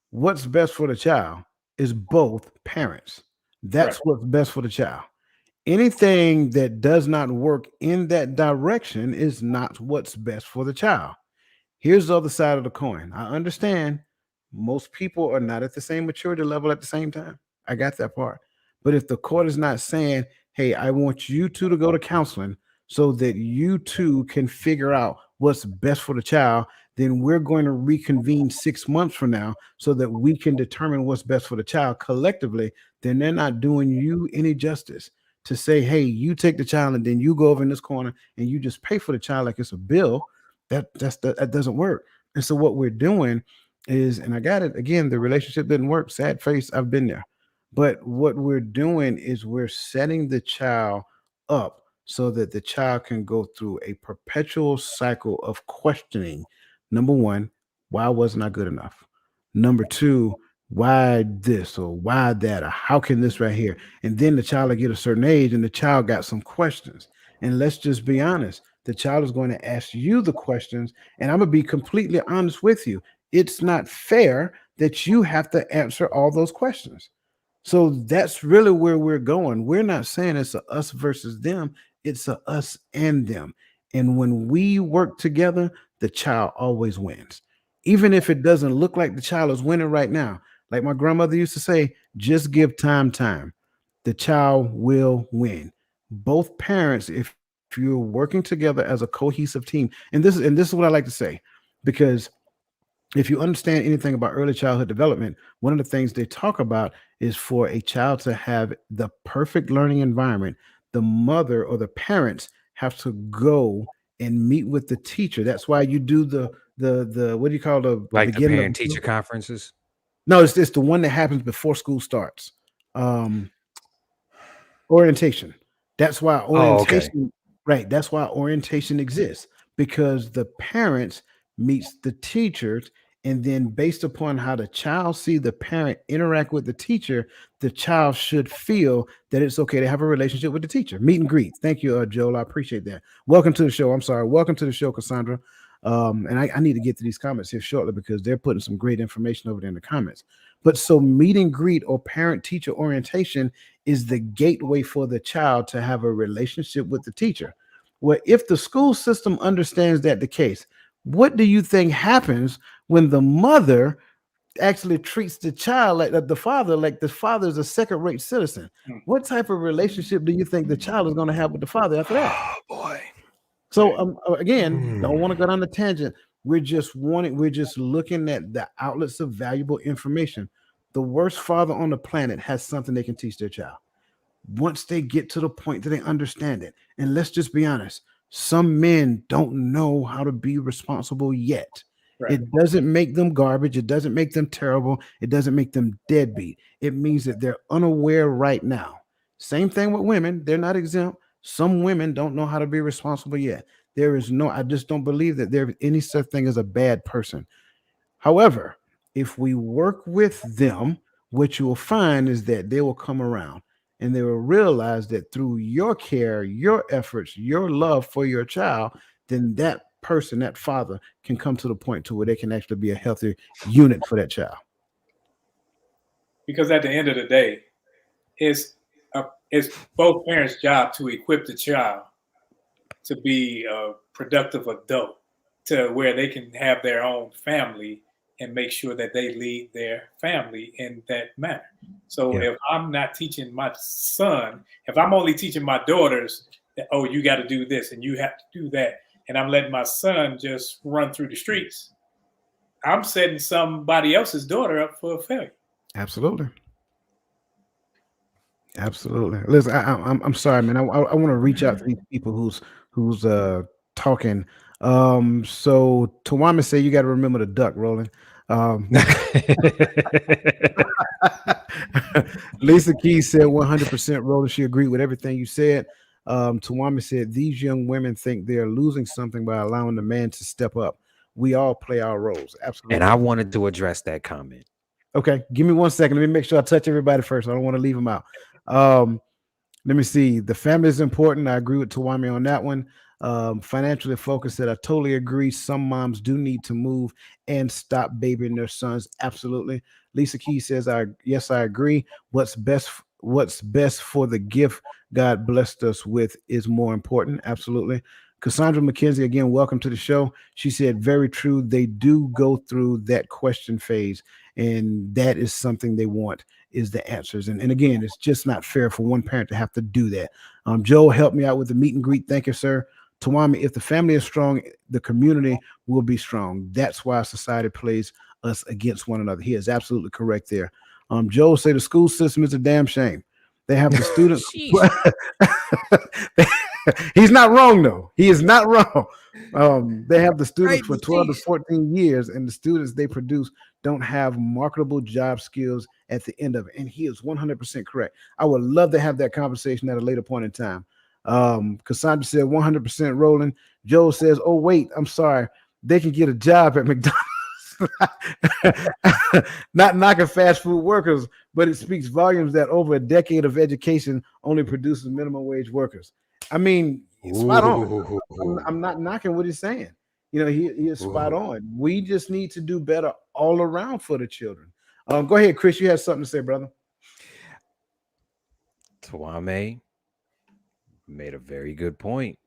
What's best for the child is both parents. Right. That's what's best for the child. Anything that does not work in that direction is not what's best for the child. Here's the other side of the coin. I understand most people are not at the same maturity level at the same time. I got that part. But if the court is not saying, hey, I want you two to go to counseling so that you two can figure out what's best for the child, then we're going to reconvene 6 months from now so that we can determine what's best for the child collectively, then they're not doing you any justice to say, hey, you take the child and then you go over in this corner and you just pay for the child like it's a bill. That doesn't work. And so what we're doing is, and I got it again, the relationship didn't work. Sad face, I've been there. But what we're doing is we're setting the child up so that the child can go through a perpetual cycle of questioning. Number one, why wasn't I good enough? Number two, why this or why that or how can this right here? And then the child will get a certain age and the child got some questions. And let's just be honest, the child is going to ask you the questions. And I'm going to be completely honest with you. It's not fair that you have to answer all those questions. So that's really where we're going. We're not saying it's a us versus them, it's a us and them. And when we work together, the child always wins. Even if it doesn't look like the child is winning right now. Like my grandmother used to say, just give time. The child will win. Both parents, if you're working together as a cohesive team, and this is what I like to say, because if you understand anything about early childhood development, one of the things they talk about is for a child to have the perfect learning environment, the mother or the parents have to go and meet with the teacher. That's why you do the what do you call the Like the beginning of parent teacher conferences. no, it's the one that happens before school starts. Orientation. That's why Oh, okay. orientation, right? That's why orientation exists because the parents meets the teachers, and then based upon how the child see the parent interact with the teacher, the child should feel that it's okay to have a relationship with the teacher. Meet and greet. Thank you, Joel. I appreciate that. Welcome to the show. I'm sorry. Welcome to the show, Cassandra. And I need to get to these comments here shortly because they're putting some great information over there in the comments. But so meet and greet or parent teacher orientation is the gateway for the child to have a relationship with the teacher. Well, if the school system understands that the case, what do you think happens when the mother actually treats the child like the father is a second-rate citizen? What type of relationship do you think the child is going to have with the father after that? Oh boy. So again, don't want to go down the tangent. We're just looking at the outlets of valuable information. The worst father on the planet has something they can teach their child once they get to the point that they understand it. And let's just be honest, some men don't know how to be responsible yet. Right. It doesn't make them garbage. It doesn't make them terrible. It doesn't make them deadbeat. It means that they're unaware right now. Same thing with women. They're not exempt. Some women don't know how to be responsible yet. I just don't believe that there is any such thing as a bad person. However, if we work with them, what you will find is that they will come around and they will realize that through your care, your efforts, your love for your child, then that person, that father, can come to the point to where they can actually be a healthy unit for that child. Because at the end of the day, it's both parents' job to equip the child to be a productive adult, to where they can have their own family and make sure that they lead their family in that manner. So Yeah. if I'm not teaching my son, if I'm only teaching my daughters that, oh, you got to do this and you have to do that, and I'm letting my son just run through the streets, I'm setting somebody else's daughter up for a failure. Absolutely. Absolutely. Listen, I'm sorry, man. I want to reach out to these people who's talking. So Tawami said you got to remember the duck, Roland. Um, Lisa Keys said 100% Roland. She agreed with everything you said. Tawami said these young women think they are losing something by allowing the man to step up. We all play our roles. Absolutely. And I wanted to address that comment. Okay, give me 1 second. Let me make sure I touch everybody first. I don't want to leave them out. Let me see. The family is important. I agree with Tawami on that one. Financially focused said, I totally agree. Some moms do need to move and stop babying their sons. Absolutely. Lisa Key says, yes, I agree. What's best for the gift God blessed us with is more important. Absolutely. Cassandra McKenzie, again, welcome to the show. She said, very true. They do go through that question phase, and that is something they want is the answers. And again, it's just not fair for one parent to have to do that. Joe helped me out with the meet and greet. Thank you, sir. Tawami, if the family is strong, the community will be strong. That's why society plays us against one another. He is absolutely correct there. Joe say the school system is a damn shame. They have the students. He's not wrong, though. He is not wrong. They have the students for 12 to 14 years, and the students they produce don't have marketable job skills at the end of it. And he is 100% correct. I would love to have that conversation at a later point in time. Cassandra said 100% Roland. Joe says, oh, wait, I'm sorry. They can get a job at McDonald's. Not knocking fast food workers, but it speaks volumes that over a decade of education only produces minimum wage workers. I mean, spot on. I'm not knocking what he's saying. He is spot on. We just need to do better all around for the children. Go ahead, Chris. You have something to say, brother. Tawame made a very good point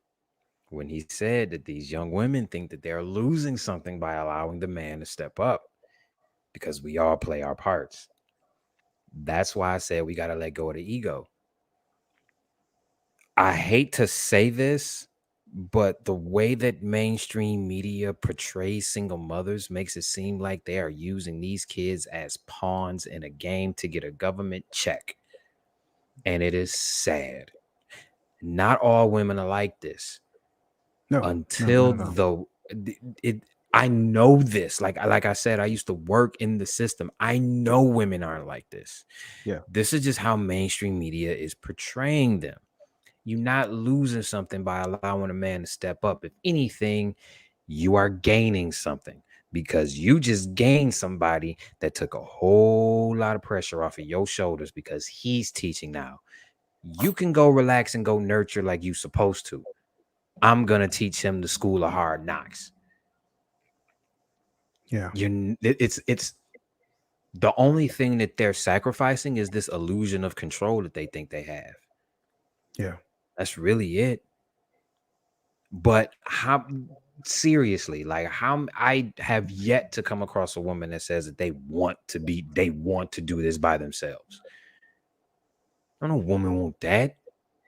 when he said that these young women think that they're losing something by allowing the man to step up, because we all play our parts. That's why I said we got to let go of the ego. I hate to say this, but the way that mainstream media portrays single mothers makes it seem like they are using these kids as pawns in a game to get a government check. And it is sad. Not all women are like this. No, I know this. Like I said, I used to work in the system. I know women aren't like this. Yeah. This is just how mainstream media is portraying them. You're not losing something by allowing a man to step up. If anything, you are gaining something, because you just gained somebody that took a whole lot of pressure off of your shoulders because he's teaching now. You can go relax and go nurture like you supposed to. I'm going to teach him the school of hard knocks. Yeah. It's the only thing that they're sacrificing is this illusion of control that they think they have. Yeah. That's really it. But seriously, like, how I have yet to come across a woman that says that they want to do this by themselves. I don't know women want that.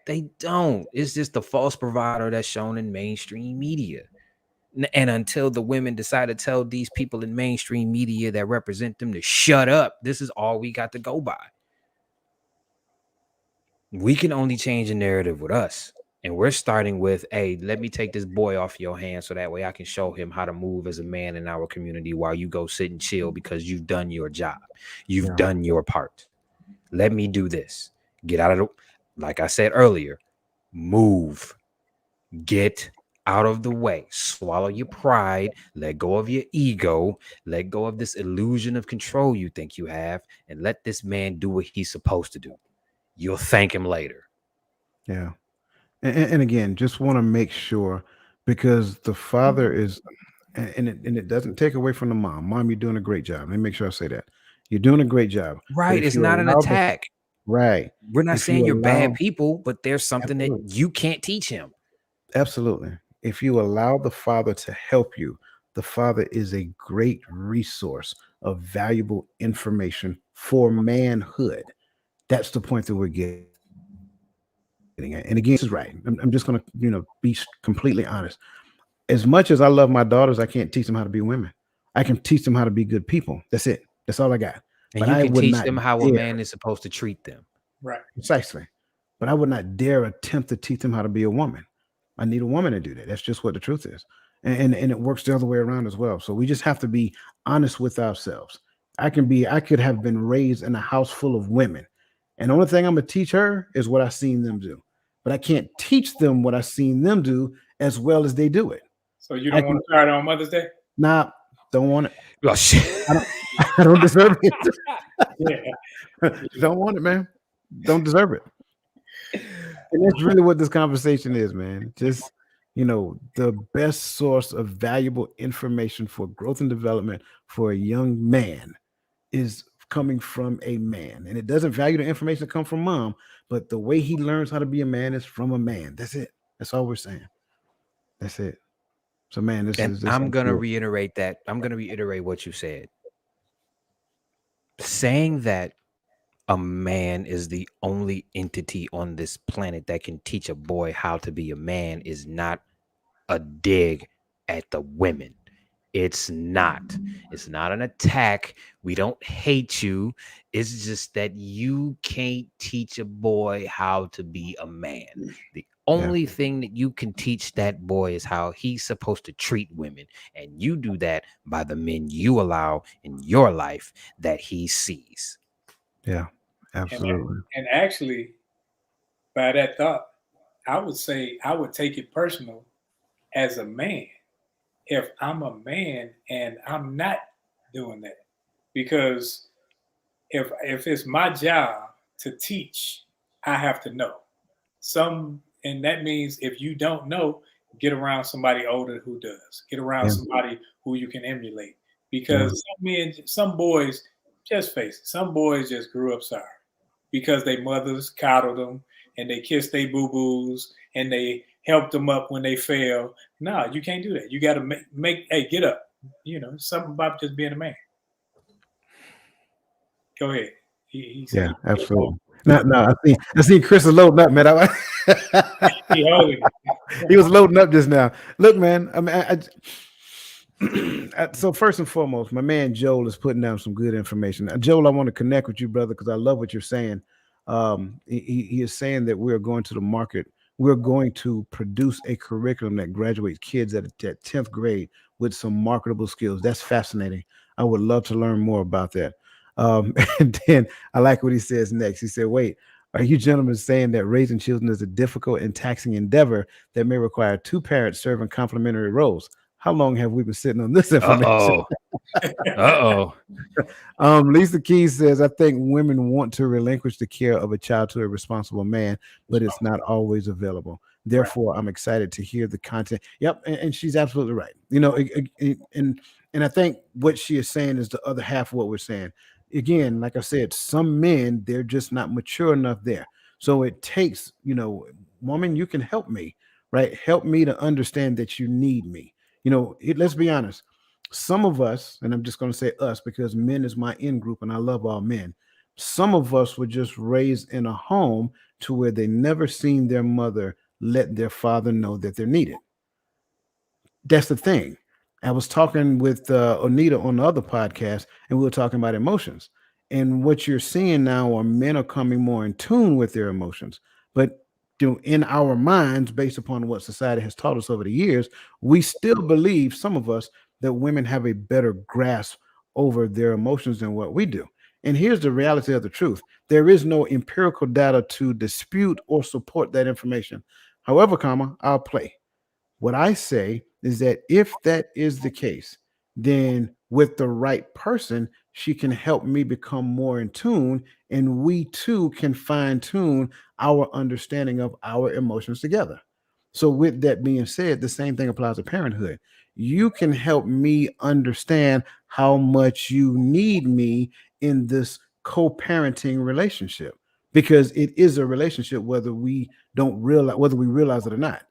They don't. It's just the false provider that's shown in mainstream media. And until the women decide to tell these people in mainstream media that represent them to shut up, this is all we got to go by. We can only change the narrative with us. And we're starting with, hey, let me take this boy off your hands so that way I can show him how to move as a man in our community while you go sit and chill because you've done your job. You've done your part. Let me do this. Get out of the, like I said earlier, move. Get out of the way. Swallow your pride. Let go of your ego. Let go of this illusion of control you think you have, and let this man do what he's supposed to do. You'll thank him later. Yeah. And again, just want to make sure, because the father is, and it doesn't take away from the mom. Mom, you're doing a great job. Let me make sure I say that. You're doing a great job. Right. It's not an attack. Right. We're not saying you're bad people, but there's something that you can't teach him. Absolutely. If you allow the father to help you, the father is a great resource of valuable information for manhood. That's the point that we're getting at. And again, this is right. I'm just going to, be completely honest. as much as I love my daughters, I can't teach them how to be women. I can teach them how to be good people. That's it. That's all I got. And But you I can would teach not them how a dare, man is supposed to treat them. Right. precisely. But I would not dare attempt to teach them how to be a woman. I need a woman to do that. That's just what the truth is. And it works the other way around as well. So we just have to be honest with ourselves. I could have been raised in a house full of women. And the only thing I'm gonna teach her is what I seen them do. But I can't teach them what I seen them do as well as they do it. So you I don't want can to start on Mother's Day? Nah, don't want it. Oh shit. I don't I don't deserve it. Yeah. Don't want it, man. Don't deserve it. And that's really what this conversation is, man. Just, the best source of valuable information for growth and development for a young man is coming from a man. And it doesn't value the information that comes from mom, but the way he learns how to be a man is from a man. That's it. That's all we're saying. That's it. So, man, this And is I'm gonna cool. reiterate that. I'm gonna reiterate what you said. Saying that a man is the only entity on this planet that can teach a boy how to be a man is not a dig at the women. It's not. It's not an attack. We don't hate you. It's just that you can't teach a boy how to be a man. The only thing that you can teach that boy is how he's supposed to treat women. And you do that by the men you allow in your life that he sees. Yeah, absolutely. And actually, by that thought, I would say I would take it personal as a man if I'm a man and I'm not doing that. Because if it's my job to teach, I have to know. And that means if you don't know, get around somebody older who does. Get around Yeah. somebody who you can emulate. Because some boys, just face it, some boys just grew up sorry because their mothers coddled them and they kissed their boo-boos and they helped them up when they fail. No, you can't do that. You got to hey, get up. Something about just being a man. Go ahead. He said, Yeah, absolutely. No, I see Chris is loading up, man. He was loading up just now. Look, man. I mean, so first and foremost, my man Joel is putting down some good information. Joel, I want to connect with you, brother, because I love what you're saying. He is saying that we're going to the market. We're going to produce a curriculum that graduates kids at 10th grade with some marketable skills. That's fascinating. I would love to learn more about that. And then I like what he says next. He said, wait, are you gentlemen saying that raising children is a difficult and taxing endeavor that may require two parents serving complementary roles? How long have we been sitting on this information? Lisa Keys says, I think women want to relinquish the care of a child to a responsible man, but it's not always available. Therefore, I'm excited to hear the content. Yep. And she's absolutely right. And I think what she is saying is the other half of what we're saying. Again, like I said, some men, they're just not mature enough there. So it takes, woman, you can help me, right? Help me to understand that you need me. Let's be honest. Some of us, and I'm just going to say us because men is my in group and I love all men. Some of us were just raised in a home to where they never seen their mother let their father know that they're needed. That's the thing. I was talking with Onita on the other podcast, and we were talking about emotions. And what you're seeing now are men are coming more in tune with their emotions. But in our minds, based upon what society has taught us over the years, we still believe, some of us, that women have a better grasp over their emotions than what we do. And here's the reality of the truth. There is no empirical data to dispute or support that information. However, I'll play. What I say is that if that is the case, then with the right person, she can help me become more in tune, and we too can fine tune our understanding of our emotions together. So, with that being said, the same thing applies to parenthood. You can help me understand how much you need me in this co-parenting relationship, because it is a relationship whether we realize it or not.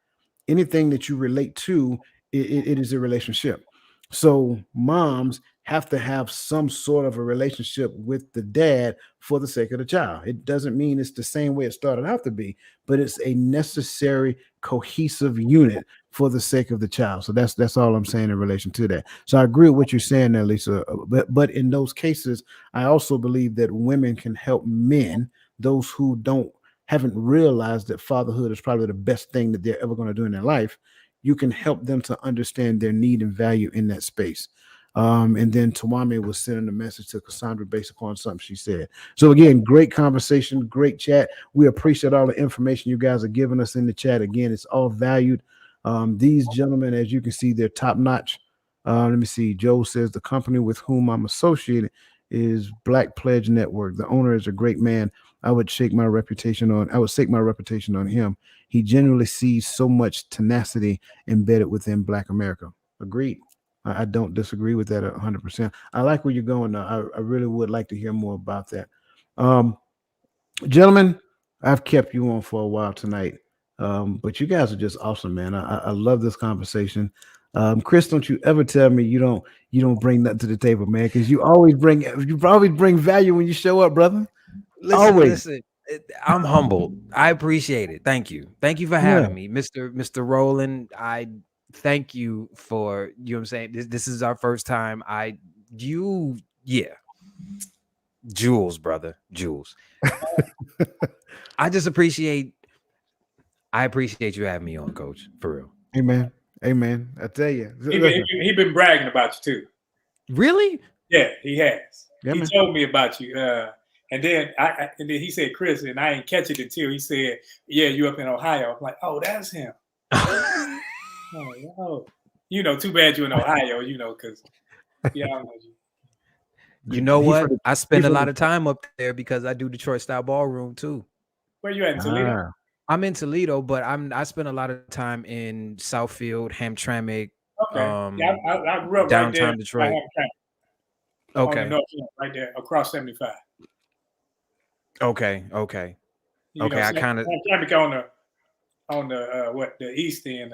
Anything that you relate to, it is a relationship. So moms have to have some sort of a relationship with the dad for the sake of the child. It doesn't mean it's the same way it started out to be, but it's a necessary cohesive unit for the sake of the child. So that's all I'm saying in relation to that. So I agree with what you're saying there, Lisa. But in those cases, I also believe that women can help men, those who haven't realized that fatherhood is probably the best thing that they're ever going to do in their life. You can help them to understand their need and value in that space. And then Tawami was sending a message to Cassandra based upon something she said. So again, great conversation, great chat. We appreciate all the information you guys are giving us in the chat. Again, it's all valued. These gentlemen, as you can see, they're top notch. Let me see. Joe says the company with whom I'm associated is Black Pledge Network. The owner is a great man. I would stake my reputation on him. He genuinely sees so much tenacity embedded within Black America. Agreed. I don't disagree with that 100%. I like where you're going now. I really would like to hear more about that. Gentlemen, I've kept you on for a while tonight, but you guys are just awesome, man. I love this conversation. Chris, don't you ever tell me you don't bring nothing to the table, man, because you always bring value when you show up, brother. Listen, I'm humbled. I appreciate it. Thank you for having me, Mr. Roland. I thank you for, you know what I'm saying, this is our first time. Jules, brother, Jules. I appreciate you having me on, Coach, for real. Amen. I tell you, he been bragging about you too. Really? Yeah, he has. Yeah, he man. told me about you. And then he said, Chris, and I ain't catch it until he said, yeah, you up in Ohio. I'm like, oh, that's him. Oh, too bad you're in Ohio, because yeah, I don't know you. You know what? I spend a lot of time up there because I do Detroit style ballroom too. Where you at, in Toledo? I'm in Toledo, but I spend a lot of time in Southfield, Hamtramck. Okay. I grew up downtown right there, Detroit. Okay. On the north end, right there, across 75. Okay. I kind of on the east end,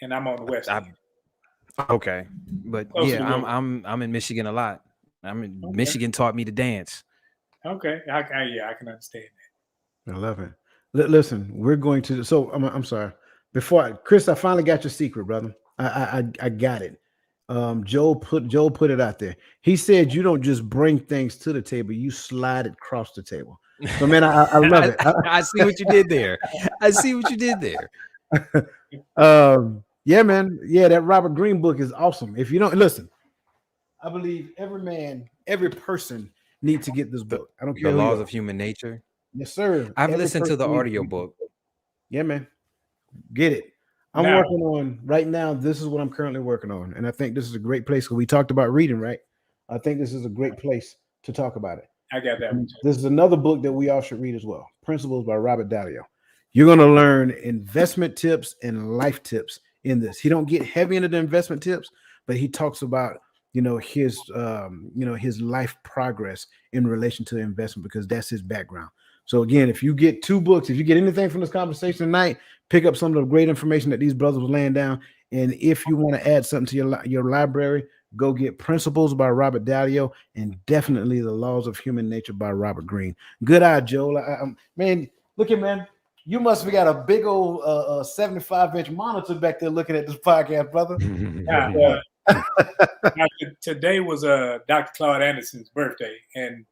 and I'm on the west end. Okay, but I'm in Michigan a lot. Michigan taught me to dance. Okay, I can understand that. I love it. Listen, we're going to. So I'm sorry. Chris, I finally got your secret, brother. I got it. Joe put it out there. He said you don't just bring things to the table; you slide it across the table. So man, I love it. I see what you did there. Yeah, man. Yeah, that Robert Greene book is awesome. If you don't listen, I believe every person needs to get this book. I don't care. The Laws of Human Nature. Yes, sir. I've listened to the audio book. Yeah, man. Get it. I'm working on right now. This is what I'm currently working on. And I think this is a great place because we talked about reading, right? I think this is a great place to talk about it. I got that one. This is another book that we all should read as well. Principles by Robert Dalio. You're going to learn investment tips and life tips in this. He don't get heavy into the investment tips, but he talks about his life progress in relation to investment because that's his background. So again, if you get two books, if you get anything from this conversation tonight, pick up some of the great information that these brothers were laying down. And if you want to add something to your library, go get Principles by Robert Dalio and definitely The Laws of Human Nature by Robert Greene. Good eye, Joel. Man, look at man. You must have got a big old 75-inch monitor back there looking at this podcast, brother. Today was Dr. Claude Anderson's birthday, and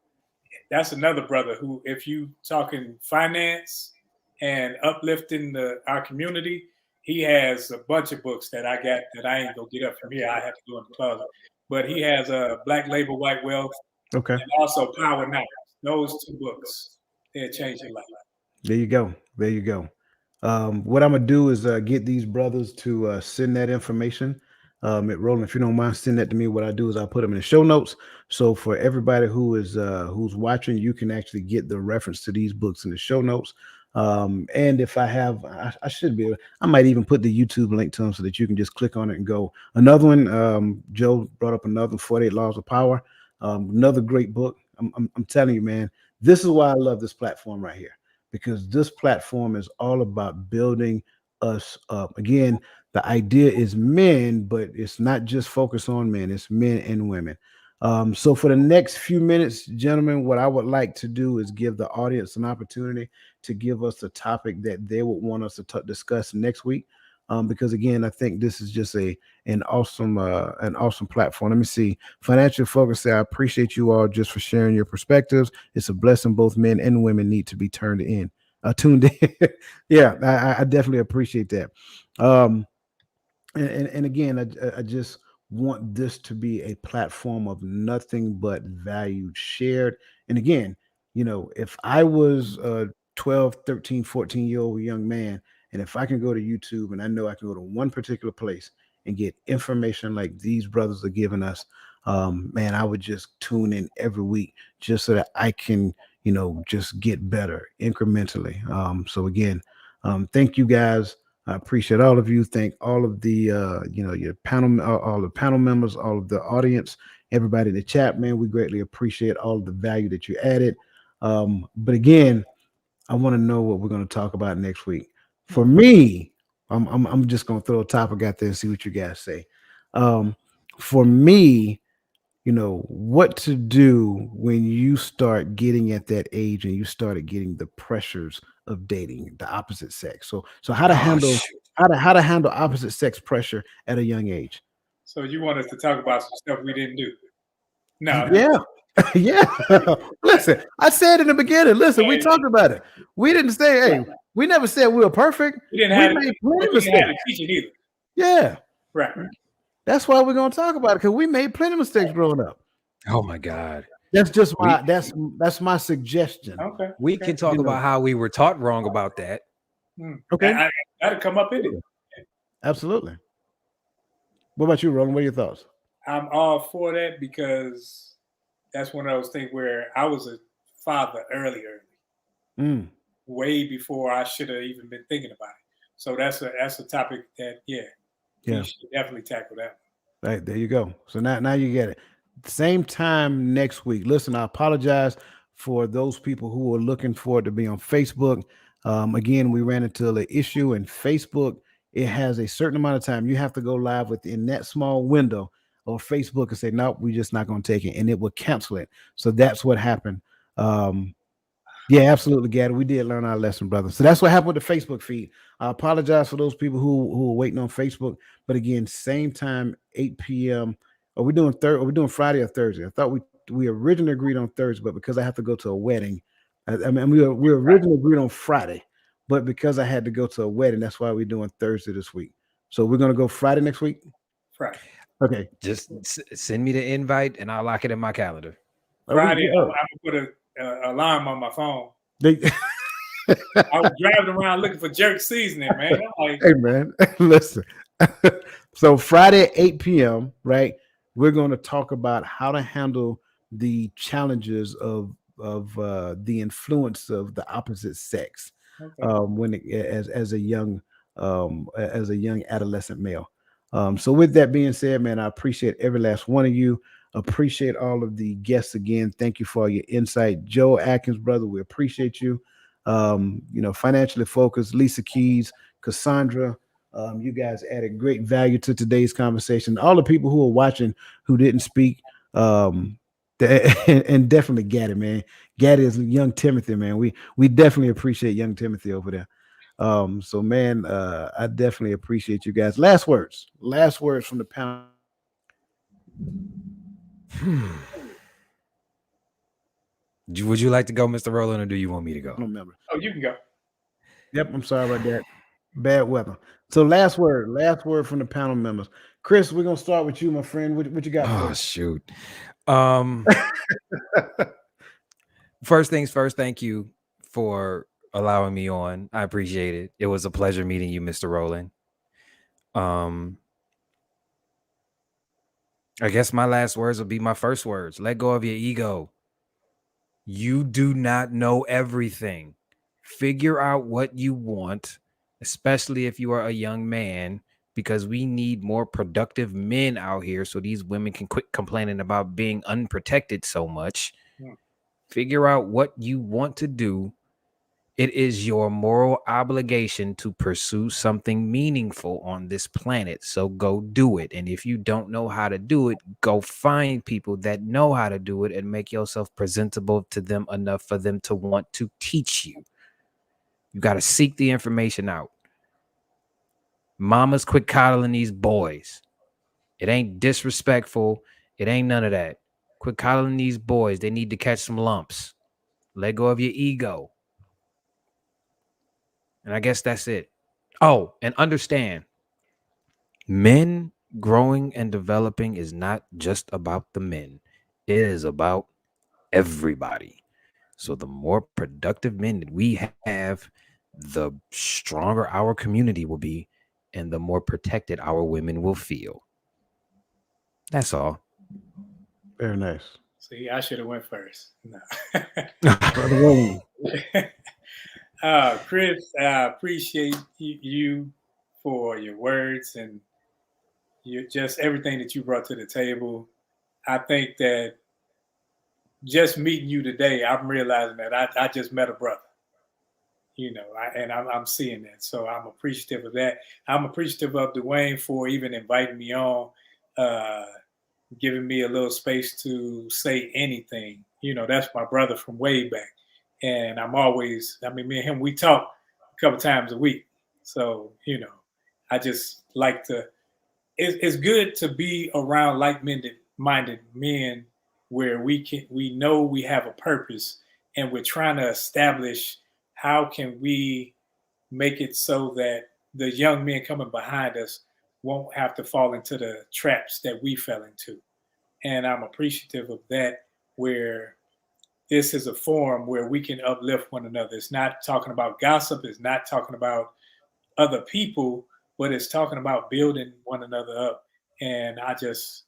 that's another brother who, if you talking finance and uplifting our community, he has a bunch of books that I got that I ain't gonna get up from here. I have to go in the closet. But he has Black Labor, White Wealth, and also Power Now. Those two books, they'll change your life. There you go. What I'm gonna do is get these brothers to send that information. At Roland, if you don't mind, send that to me. What I do is I'll put them in the show notes. So for everybody who's watching, you can actually get the reference to these books in the show notes. And if I have, I should be able, I might even put the YouTube link to them so that you can just click on it and go. Another one, Joe brought up another 48 Laws of Power. Another great book. I'm telling you, man, this is why I love this platform right here, because this platform is all about building us up. Again, the idea is men, but it's not just focused on men, it's men and women. So for the next few minutes, gentlemen, what I would like to do is give the audience an opportunity to give us a topic that they would want us to discuss next week. Because again, I think this is just an awesome platform. Let me see. Financial Focus say, I appreciate you all just for sharing your perspectives. It's a blessing both men and women need to be tuned in. Yeah, I definitely appreciate that. Um, and again, I just want this to be a platform of nothing but value shared. And again, if I was a 12, 13, 14-year-old young man, and if I can go to YouTube and I know I can go to one particular place and get information like these brothers are giving us, man, I would just tune in every week just so that I can, just get better incrementally. So again, thank you guys. I appreciate all of you. Thank all of the your panel, all the panel members, all of the audience, everybody in the chat, man. We greatly appreciate all of the value that you added. But again, I want to know what we're going to talk about next week. For me, I'm just going to throw a topic out there and see what you guys say. For me, what to do when you start getting at that age and you started getting the pressures of dating the opposite sex. So how to Oh, handle shoot. how to handle opposite sex pressure at a young age. So you want us to talk about some stuff we didn't do? No. Yeah. Yeah. Listen, I said in the beginning, listen, we talked about it. We didn't say, hey, we never said we were perfect. We didn't We have made to, plenty but of we didn't have mistakes. to teach it either. Yeah. Right. That's why we're gonna talk about it, because we made plenty of mistakes growing up. Oh my God. That's just We my that's my suggestion. Okay. we can talk You know. about how we were taught wrong about that. Okay. That'll come up in it. Absolutely. What about you, Roland? What are your thoughts? I'm all for that because that's one of those things where I was a father early, Mm, way before I should have even been thinking about it. So that's a topic that we yeah. should definitely tackle that. Right, there you go. So now you get it. Same time next week. Listen, I apologize for those people who are looking for it to be on Facebook. Again, we ran into the issue in Facebook. It has a certain amount of time. You have to go live within that small window or Facebook and say, nope, we're just not going to take it. And it will cancel it. So that's what happened. Yeah, absolutely, Gaddy. We did learn our lesson, brother. So that's what happened with the Facebook feed. I apologize for those people who are waiting on Facebook. But again, same time, 8 p.m. Are we doing Friday or Thursday? I thought we originally agreed on Thursday, but because I have to go to a wedding, I mean we originally agreed on Friday, but because I had to go to a wedding, that's why we're doing Thursday this week. So we're gonna go Friday next week. Friday. Okay. Just send me the invite and I'll lock it in my calendar. Friday, I'm gonna put an alarm on my phone. I was driving around looking for jerk seasoning, man. I'm like, hey, man, listen. So Friday at 8 p.m., right? We're going to talk about how to handle the challenges of the influence of the opposite sex as a young adolescent male. So with that being said, man, I appreciate every last one of you. Appreciate all of the guests again. Thank you for all your insight. Joe Atkins, brother, we appreciate you. Financially focused, Lisa Keys, Cassandra. You guys added great value to today's conversation. All the people who are watching who didn't speak, and definitely Gaddy, man. Gaddy is young Timothy, man. We definitely appreciate young Timothy over there. So man, I definitely appreciate you guys. Last words from the panel. Would you like to go, Mr. Roland, or do you want me to go? I don't remember. oh, you can go. Yep, I'm sorry about that. Bad weather. So last word from the panel members. Chris, we're gonna start with you, my friend. What you got? Oh, shoot. First things first, thank you for allowing me on. I appreciate it. It was a pleasure meeting you, Mr. Roland. I guess my last words will be my first words. Let go of your ego. You do not know everything. Figure out what you want, especially if you are a young man, because we need more productive men out here so these women can quit complaining about being unprotected so much. Figure out what you want to do It is your moral obligation to pursue something meaningful on this planet. So go do it. And if you don't know how to do it, go find people that know how to do it and make yourself presentable to them enough for them to want to teach you. You got to seek the information out. Mamas, quit coddling these boys. It ain't disrespectful. It ain't none of that. Quit coddling these boys. They need to catch some lumps. Let go of your ego. And I guess that's it. Oh, and understand, men growing and developing is not just about the men. It is about everybody. So the more productive men that we have, the stronger our community will be, and the more protected our women will feel. That's all. Very nice. See, I should have went first. No. Brother Roland. Chris, I appreciate you for your words and just everything that you brought to the table. I think that just meeting you today, I'm realizing that I just met a brother, and I'm seeing that. So I'm appreciative of that. I'm appreciative of Dwayne for even inviting me on, uh, giving me a little space to say anything. That's my brother from way back. And me and him, we talk a couple times a week. So, I just like to, it's good to be around like-minded men where we know we have a purpose and we're trying to establish how can we make it so that the young men coming behind us won't have to fall into the traps that we fell into. And I'm appreciative of that, where this is a forum where we can uplift one another. It's not talking about gossip, it's not talking about other people, but it's talking about building one another up. And I just,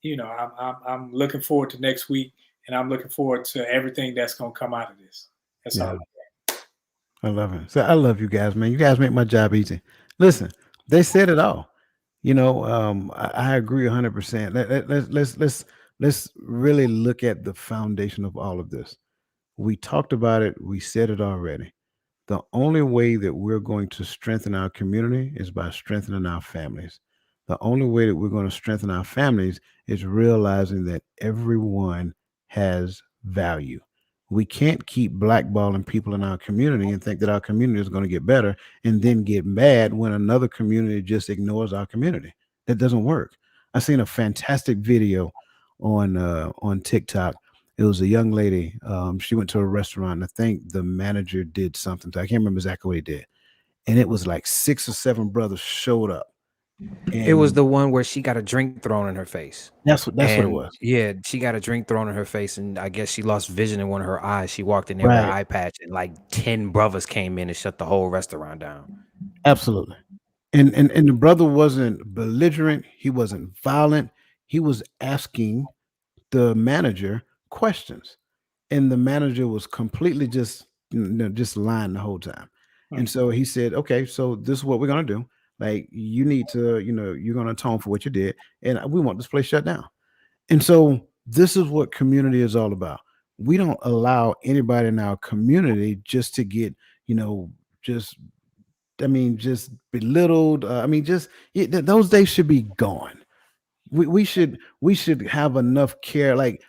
I'm looking forward to next week, and I'm looking forward to everything that's going to come out of this. That's Yeah, all. I love it. So I love you guys, man. You guys make my job easy. Listen, they said it all. I agree 100%. Let's really look at the foundation of all of this. We talked about it. We said it already. The only way that we're going to strengthen our community is by strengthening our families. The only way that we're going to strengthen our families is realizing that everyone has value. We can't keep blackballing people in our community and think that our community is going to get better and then get mad when another community just ignores our community. That doesn't work. I seen a fantastic video on TikTok. It was a young lady. She went to a restaurant. And I think the manager did something. I can't remember exactly what he did. And it was like 6 or 7 brothers showed up. It was And the one where she got a drink thrown in her face. that's what it And was. yeah, she got a drink thrown in her face, and I guess she lost vision in one of her eyes. She walked in there with her Right. eye patch, and like 10 brothers came in and shut the whole restaurant down. Absolutely. And the brother wasn't belligerent. He wasn't violent. He was asking the manager questions. And the manager was completely just lying the whole time. Hmm. And so he said, okay, so this is what we're going to do. Like, you need to, you're going to atone for what you did. And we want this place shut down. And so this is what community is all about. We don't allow anybody in our community just to get, just, just belittled. Those days should be gone. We should have enough care. Like,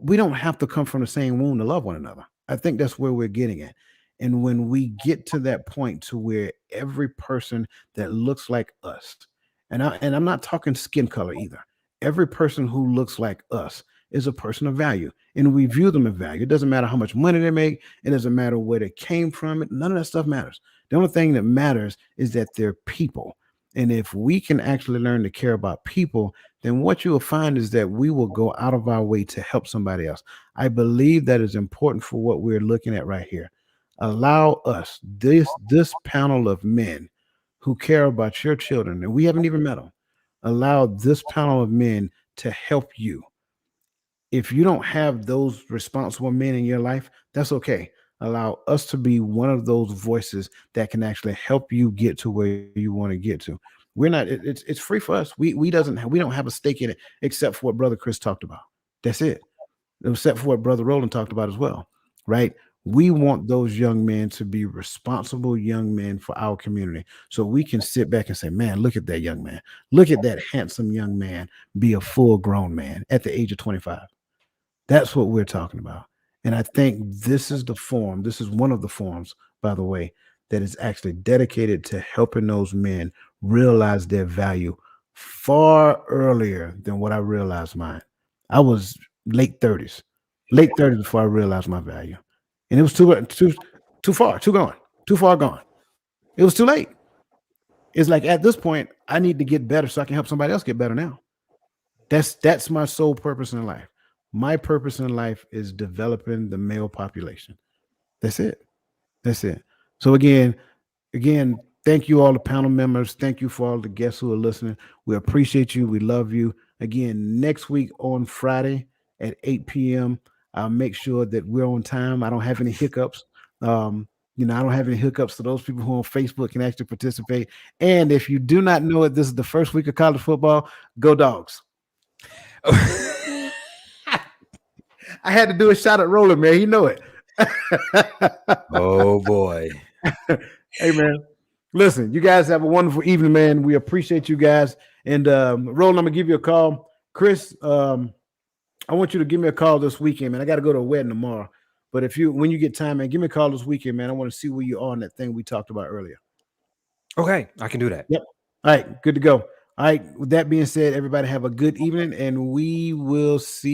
we don't have to come from the same womb to love one another. I think that's where we're getting at. And when we get to that point to where every person that looks like us, and I'm not talking skin color either, every person who looks like us is a person of value, and we view them as value. It doesn't matter how much money they make. It doesn't matter where they came from. None of that stuff matters. The only thing that matters is that they're people. And if we can actually learn to care about people, then what you will find is that we will go out of our way to help somebody else. I believe that is important for what we're looking at right here. Allow us, this panel of men who care about your children, and we haven't even met them. Allow this panel of men to help you. If you don't have those responsible men in your life, that's okay. Allow us to be one of those voices that can actually help you get to where you want to get to. We're not. It's free for us. We don't have a stake in it except for what Brother Chris talked about. That's it. Except for what Brother Roland talked about as well, right? We want those young men to be responsible young men for our community. So we can sit back and say, man, look at that young man. Look at that handsome young man be a full grown man at the age of 25. That's what we're talking about. And I think this is the form. This is one of the forms, by the way, that is actually dedicated to helping those men realize their value far earlier than what I realized mine. I was late 30s before I realized my value. And it was too far, too far gone. It was too late. It's like at this point, I need to get better so I can help somebody else get better now. That's my sole purpose in life. My purpose in life is developing the male population. That's it. That's it. So again, thank you all the panel members. Thank you for all the guests who are listening. We appreciate you. We love you. Again, next week on Friday at 8 p.m. I'll make sure that we're on time. I don't have any hiccups. I don't have any hiccups, so those people who are on Facebook can actually participate. And if you do not know it, this is the first week of college football. Go Dogs. I had to do a shot at Roland, man. You know it. Oh boy. Hey, man. Listen, you guys have a wonderful evening, man. We appreciate you guys. And Roland, I'm gonna give you a call. Chris, I want you to give me a call this weekend, man. I got to go to a wedding tomorrow. But when you get time, man, give me a call this weekend, man. I want to see where you are on that thing we talked about earlier. Okay, I can do that. Yep. All right, good to go. All right. With that being said, everybody have a good evening, and we will see